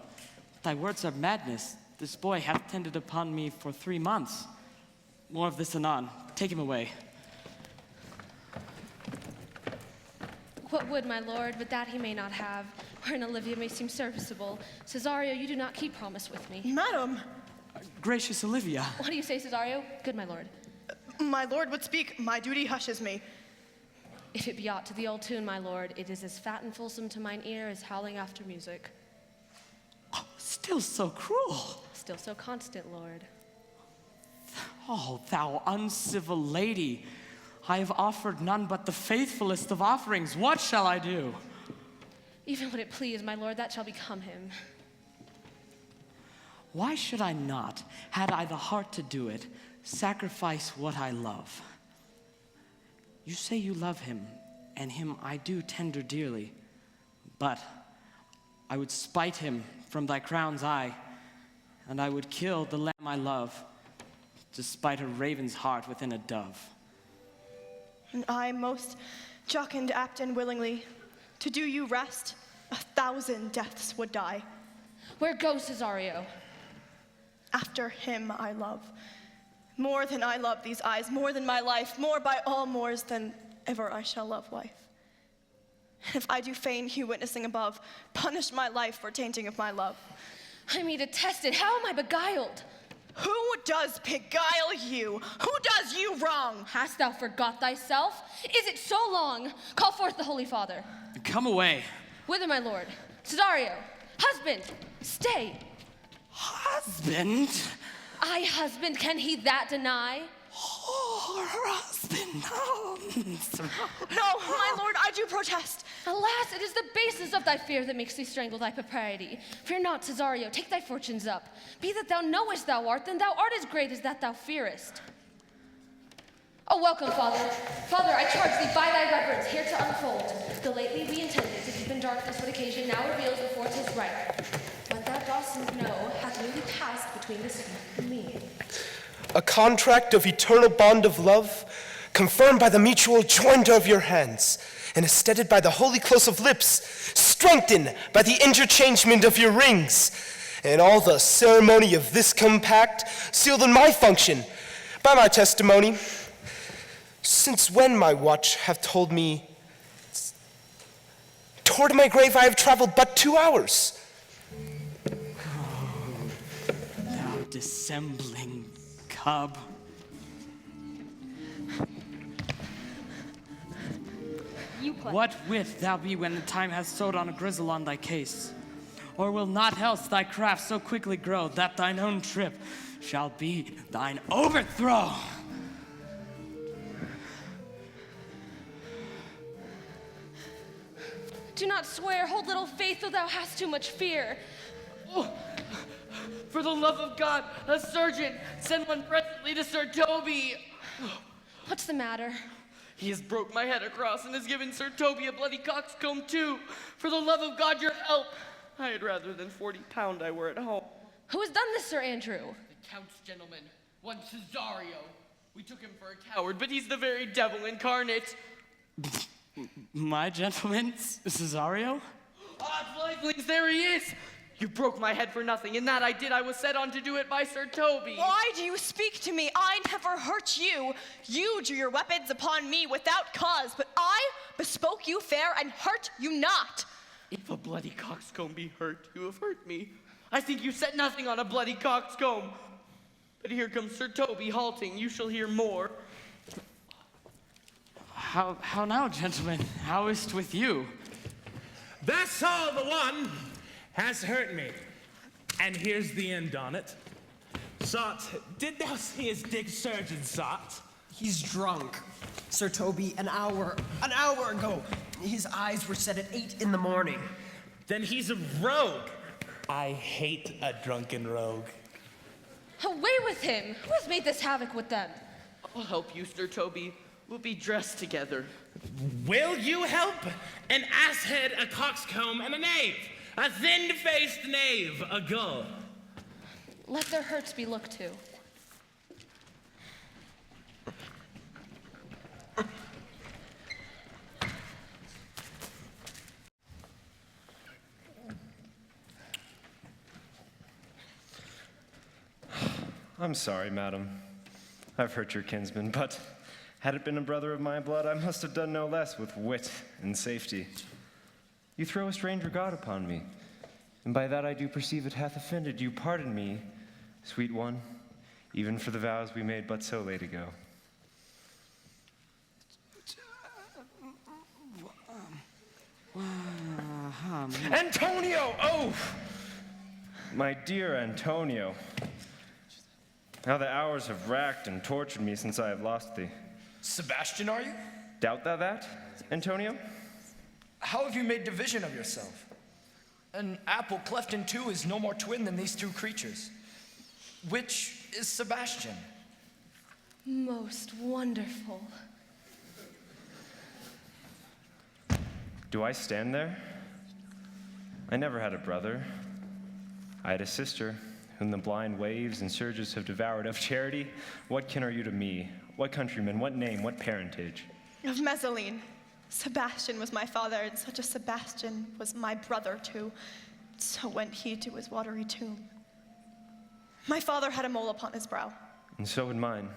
thy words are madness. This boy hath tended upon me for 3 months. More of this anon. Take him away. What would my lord, but that he may not have, wherein Olivia may seem serviceable? Cesario, you do not keep promise with me. Madam! Gracious Olivia. What do you say, Cesario? Good, my lord. My lord would speak. My duty hushes me. If it be aught to the old tune, my lord, it is as fat and fulsome to mine ear as howling after music. Oh, still so cruel. Still so constant, lord. Oh, thou uncivil lady. I have offered none but the faithfulest of offerings. What shall I do? Even when it please, my lord, that shall become him. Why should I not, had I the heart to do it, sacrifice what I love? You say you love him, and him I do tender dearly. But I would spite him from thy crown's eye, and I would kill the lamb I love, despite a raven's heart within a dove. And I most jocund, apt, and willingly, to do you rest, 1,000 deaths would die. Where goes Cesario? After him I love. More than I love these eyes, more than my life, more by all mores than ever I shall love wife. If I do feign you witnessing above, punish my life for tainting of my love. I me detested, how am I beguiled? Who does beguile you? Who does you wrong? Hast thou forgot thyself? Is it so long? Call forth the Holy Father. Come away. Whither, my lord? Cesario, husband, stay. Husband? I husband, can he that deny? Oh, her husband, no. No, my lord, I do protest. Alas, it is the baseness of thy fear that makes thee strangle thy propriety. Fear not, Cesario, take thy fortunes up. Be that thou knowest thou art, then thou art as great as that thou fearest. Oh, welcome, Father. Father, I charge thee by thy reverence here to unfold. The lately we intended to keep in darkness what occasion now reveals before 'tis ripe. What thou dost know hath newly passed between this youth and me. A contract of eternal bond of love, confirmed by the mutual joinder of your hands, and ested by the holy close of lips, strengthened by the interchangement of your rings, and all the ceremony of this compact, sealed in my function, by my testimony. Since when my watch hath told me, toward my grave I have traveled but 2 hours. Thou dissembling cub. What wit thou be when the time hath sewed on a grizzle on thy case? Or will not else thy craft so quickly grow that thine own trip shall be thine overthrow? Do not swear, hold little faith, though thou hast too much fear. Oh, for the love of God, a surgeon, send one presently to Sir Toby. What's the matter? He has broke my head across and has given Sir Toby a bloody coxcomb too. For the love of God, your help. I had rather than 40 pound I were at home. Who has done this, Sir Andrew? The Count's gentleman, one Cesario. We took him for a coward, but he's the very devil incarnate. My gentleman, Cesario? Ah, flightlings, there he is! You broke my head for nothing, and that I did. I was set on to do it by Sir Toby. Why do you speak to me? I never hurt you. You drew your weapons upon me without cause, but I bespoke you fair and hurt you not. If a bloody coxcomb be hurt, you have hurt me. I think you set nothing on a bloody coxcomb. But here comes Sir Toby halting. You shall hear more. How now, gentlemen? How is't with you? That's all the one has hurt me. And here's the end on it. Sot, did thou see his dick surgeon, Sot? He's drunk. Sir Toby, an hour ago, his eyes were set at 8 in the morning. Then he's a rogue. I hate a drunken rogue. Away with him! Who has made this havoc with them? I'll help you, Sir Toby. We'll be dressed together. Will you help? An asshead, a coxcomb, and a knave. A thin-faced knave, a gull. Let their hurts be looked to. I'm sorry, madam. I've hurt your kinsman, but had it been a brother of my blood, I must have done no less with wit and safety. You throw a strange regard upon me, and by that I do perceive it hath offended you. Pardon me, Sweet one, even for the vows we made but so late ago. Antonio! Oh! My dear Antonio. How the hours have racked and tortured me since I have lost thee. Sebastian, are you? Doubt thou that, Antonio? How have you made division of yourself? An apple cleft in two is no more twin than these two creatures. Which is Sebastian? Most wonderful. Do I stand there? I never had a brother. I had a sister, whom the blind waves and surges have devoured. Of charity, what kin are you to me? What countryman, what name, what parentage? Of Messaline. Sebastian was my father, and such a Sebastian was my brother too. So went he to his watery tomb. My father had a mole upon his brow. And so would mine.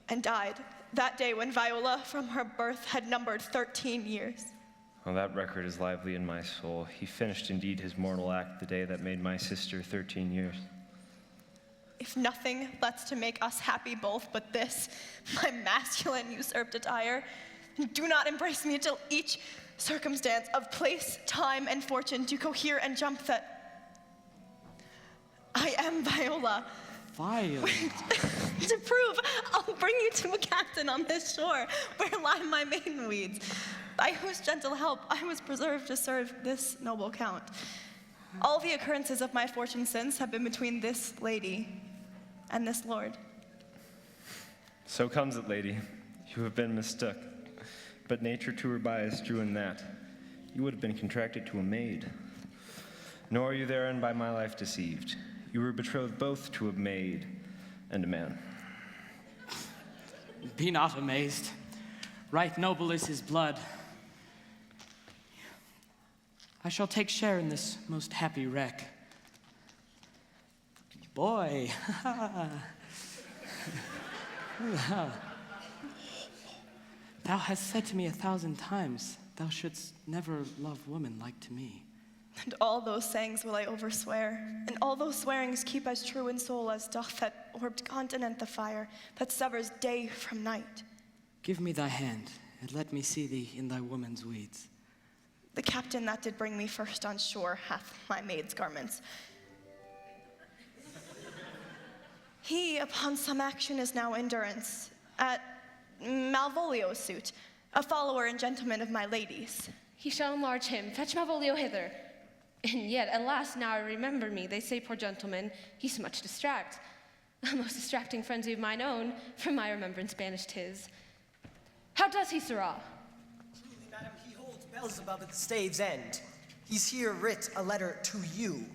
And died that day when Viola from her birth had numbered 13 years. Well, that record is lively in my soul. He finished indeed his mortal act the day that made my sister 13 years. If nothing lets to make us happy both but this, my masculine usurped attire, do not embrace me until each circumstance of place, time, and fortune do cohere and jump that I am Viola. Viola? To prove, I'll bring you to a captain on this shore where lie my maiden weeds, by whose gentle help I was preserved to serve this noble count. All the occurrences of my fortune since have been between this lady and this lord. So comes it, lady. You have been mistook. But nature to her bias drew in that. You would have been contracted to a maid. Nor are you therein by my life deceived. You were betrothed both to a maid and a man. Be not amazed. Right noble is his blood. I shall take share in this most happy wreck. Boy. Thou hast said to me 1,000 times, thou shouldst never love woman like to me. And all those sayings will I overswear, and all those swearings keep as true in soul as doth that orbed continent the fire that severs day from night. Give me thy hand, and let me see thee in thy woman's weeds. The captain that did bring me first on shore hath my maid's garments. He upon some action is now in durance at Malvolio's suit, a follower and gentleman of my lady's. He shall enlarge him. Fetch Malvolio hither. And yet, alas, now I remember me, they say, poor gentleman, he's much distract. A most distracting frenzy of mine own, from my remembrance banished his. How does he, sirrah? Truly, madam, he holds Beelzebub at the stave's end. He's here writ a letter to you.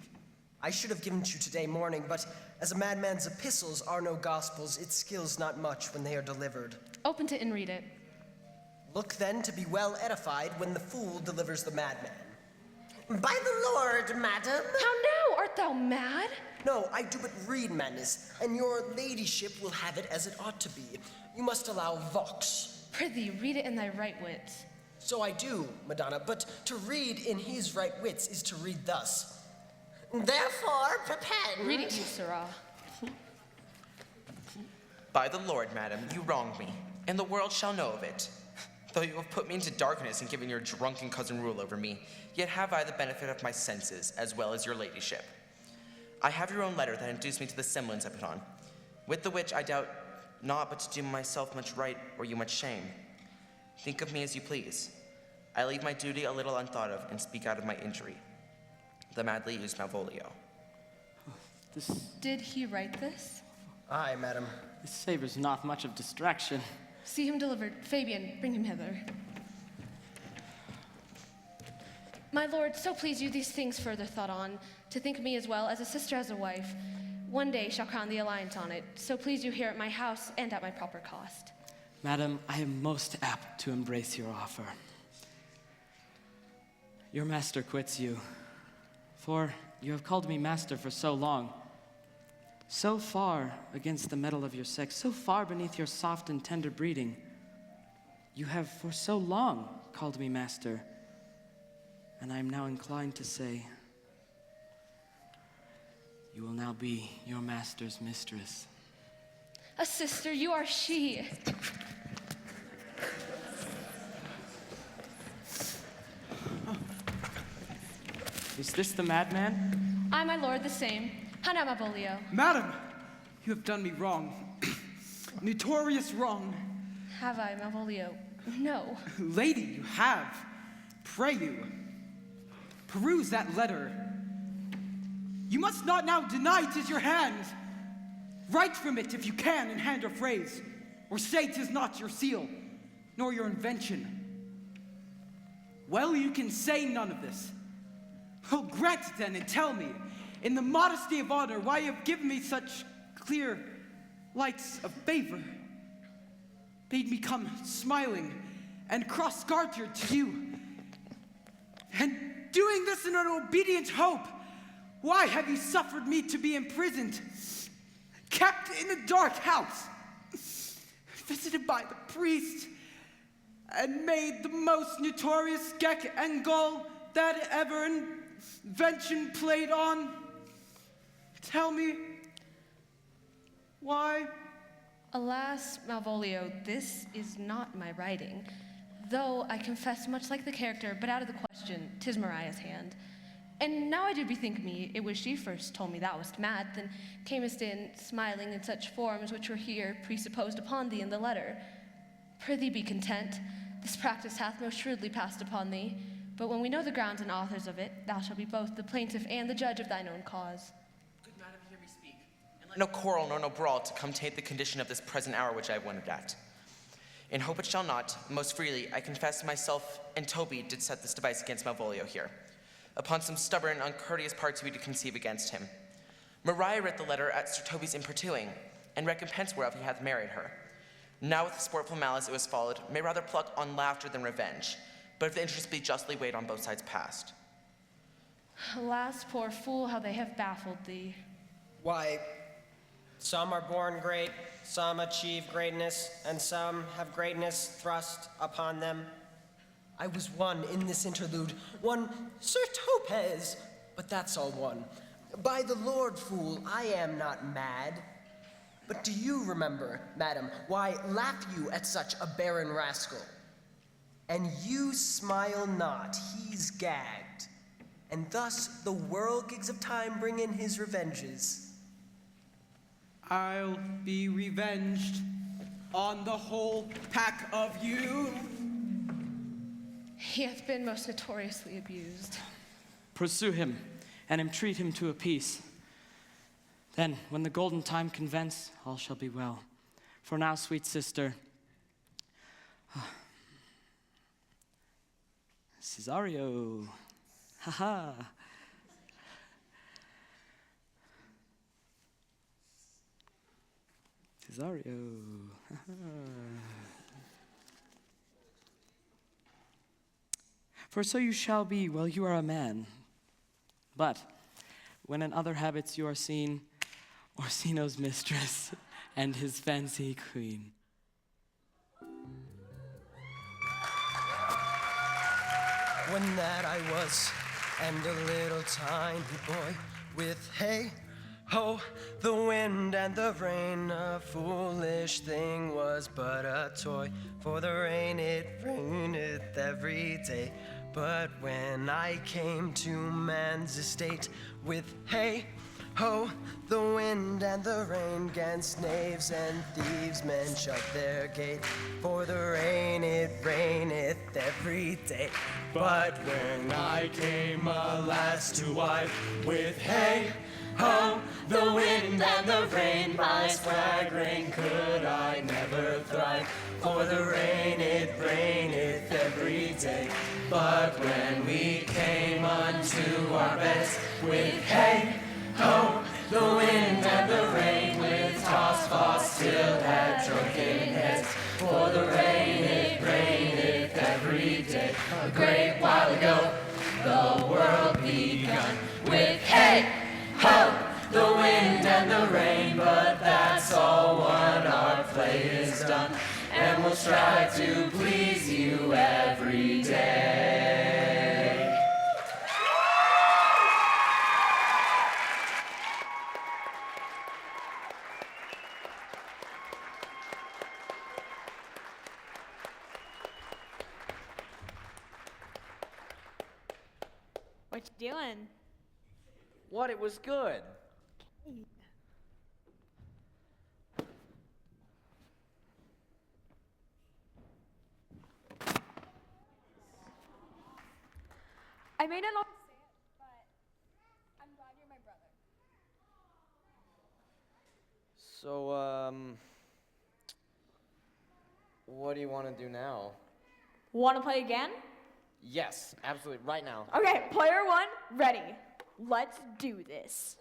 I should have given it you today morning, but as a madman's epistles are no gospels, it skills not much when they are delivered. Open to and read it. Look then to be well edified when the fool delivers the madman. By the Lord, madam. How now? Art thou mad? No, I do but read madness, and your ladyship will have it as it ought to be. You must allow vox. Prithee, read it in thy right wits. So I do, Madonna, but to read in his right wits is to read thus. Therefore, prepare. Read it, you, sirrah. By the Lord, madam, you wronged me, and the world shall know of it. Though you have put me into darkness and given your drunken cousin rule over me, yet have I the benefit of my senses, as well as your ladyship. I have your own letter that induced me to the semblance I put on, with the which I doubt not but to do myself much right or you much shame. Think of me as you please. I leave my duty a little unthought of and speak out of my injury. The madly used Malvolio. Did he write this? Aye, madam. This savors not much of distraction. See him delivered. Fabian, bring him hither. My lord, so please you these things further thought on, to think me as well as a sister as a wife. One day shall crown the alliance on it, so please you here at my house and at my proper cost. Madam, I am most apt to embrace your offer. Your master quits you, for you have called me master for so long. So far against the mettle of your sex, so far beneath your soft and tender breeding. You have for so long called me master, and I am now inclined to say, You will now be your master's mistress. A sister, you are she. Is this the madman? I, my lord, the same. Hana Malvolio. Madam, you have done me wrong. Notorious wrong. Have I, Malvolio? No. Lady, you have. Pray you. Peruse that letter. You must not now deny 'tis your hand. Write from it if you can in hand or phrase, or say 'tis not your seal, nor your invention. Well, you can say none of this. Oh, grant it then, and tell me, in the modesty of honor, why you have given me such clear lights of favor, bade me come smiling and cross-gartered to you, and doing this in an obedient hope. Why have you suffered me to be imprisoned, kept in a dark house, visited by the priest, and made the most notorious Gek and Gull that ever invention played on? Tell me, why? Alas, Malvolio, this is not my writing. Though I confess, much like the character, but out of the question, 'tis Mariah's hand. And now I do bethink me, it was she first told me thou wast mad, then camest in, smiling in such forms which were here presupposed upon thee in the letter. Prithee be content, this practice hath most shrewdly passed upon thee, but when we know the grounds and authors of it, thou shalt be both the plaintiff and the judge of thine own cause. Good madam, hear me speak, and let no quarrel nor no brawl to come taint the condition of this present hour which I have wondered at. In hope it shall not, most freely, I confess myself and Toby did set this device against Malvolio here, upon some stubborn, uncourteous parts we did conceive against him. Maria writ the letter at Sir Toby's importuning, and recompense whereof he hath married her. Now with sportful malice it was followed, may rather pluck on laughter than revenge, but if the interest be justly weighed on both sides past. Alas, poor fool, how they have baffled thee. Why, some are born great, some achieve greatness, and some have greatness thrust upon them. I was one in this interlude, one Sir Topez, but that's all one. By the Lord, fool, I am not mad. But do you remember, madam, why laugh you at such a barren rascal? And you smile not, he's gagged. And thus the whirlgigs of time bring in his revenges. I'll be revenged on the whole pack of you. He hath been most notoriously abused. Pursue him, and entreat him to a peace. Then, when the golden time convents, all shall be well. For now, sweet sister, Cesario, haha. Cesario, haha. For so you shall be while you are a man. But when in other habits you are seen, Orsino's mistress and his fancy queen. When that I was, and a little tiny boy, with hey, ho, the wind and the rain, a foolish thing was but a toy, for the rain it raineth every day. But when I came to man's estate, with hey, ho, the wind and the rain, 'gainst knaves and thieves men shut their gate, for the rain it raineth every day. But when I came, alas, to wife, with hey, ho, the wind and the rain, by swaggering could I never thrive, for the rain it raineth every day. But when we came unto our beds, with hey, ho, the wind and the rain, with toss still had drunken heads, for the rain it raineth every day. A great while ago, the world begun, with hey, ho, the wind and the rain, but that's all one, our play is done, and we'll strive to please you every day. What you doing? What? It was good. I may not always say it, but I'm glad you're my brother. So, what do you want to do now? Want to play again? Yes, absolutely, right now. Okay, player one, ready. Let's do this.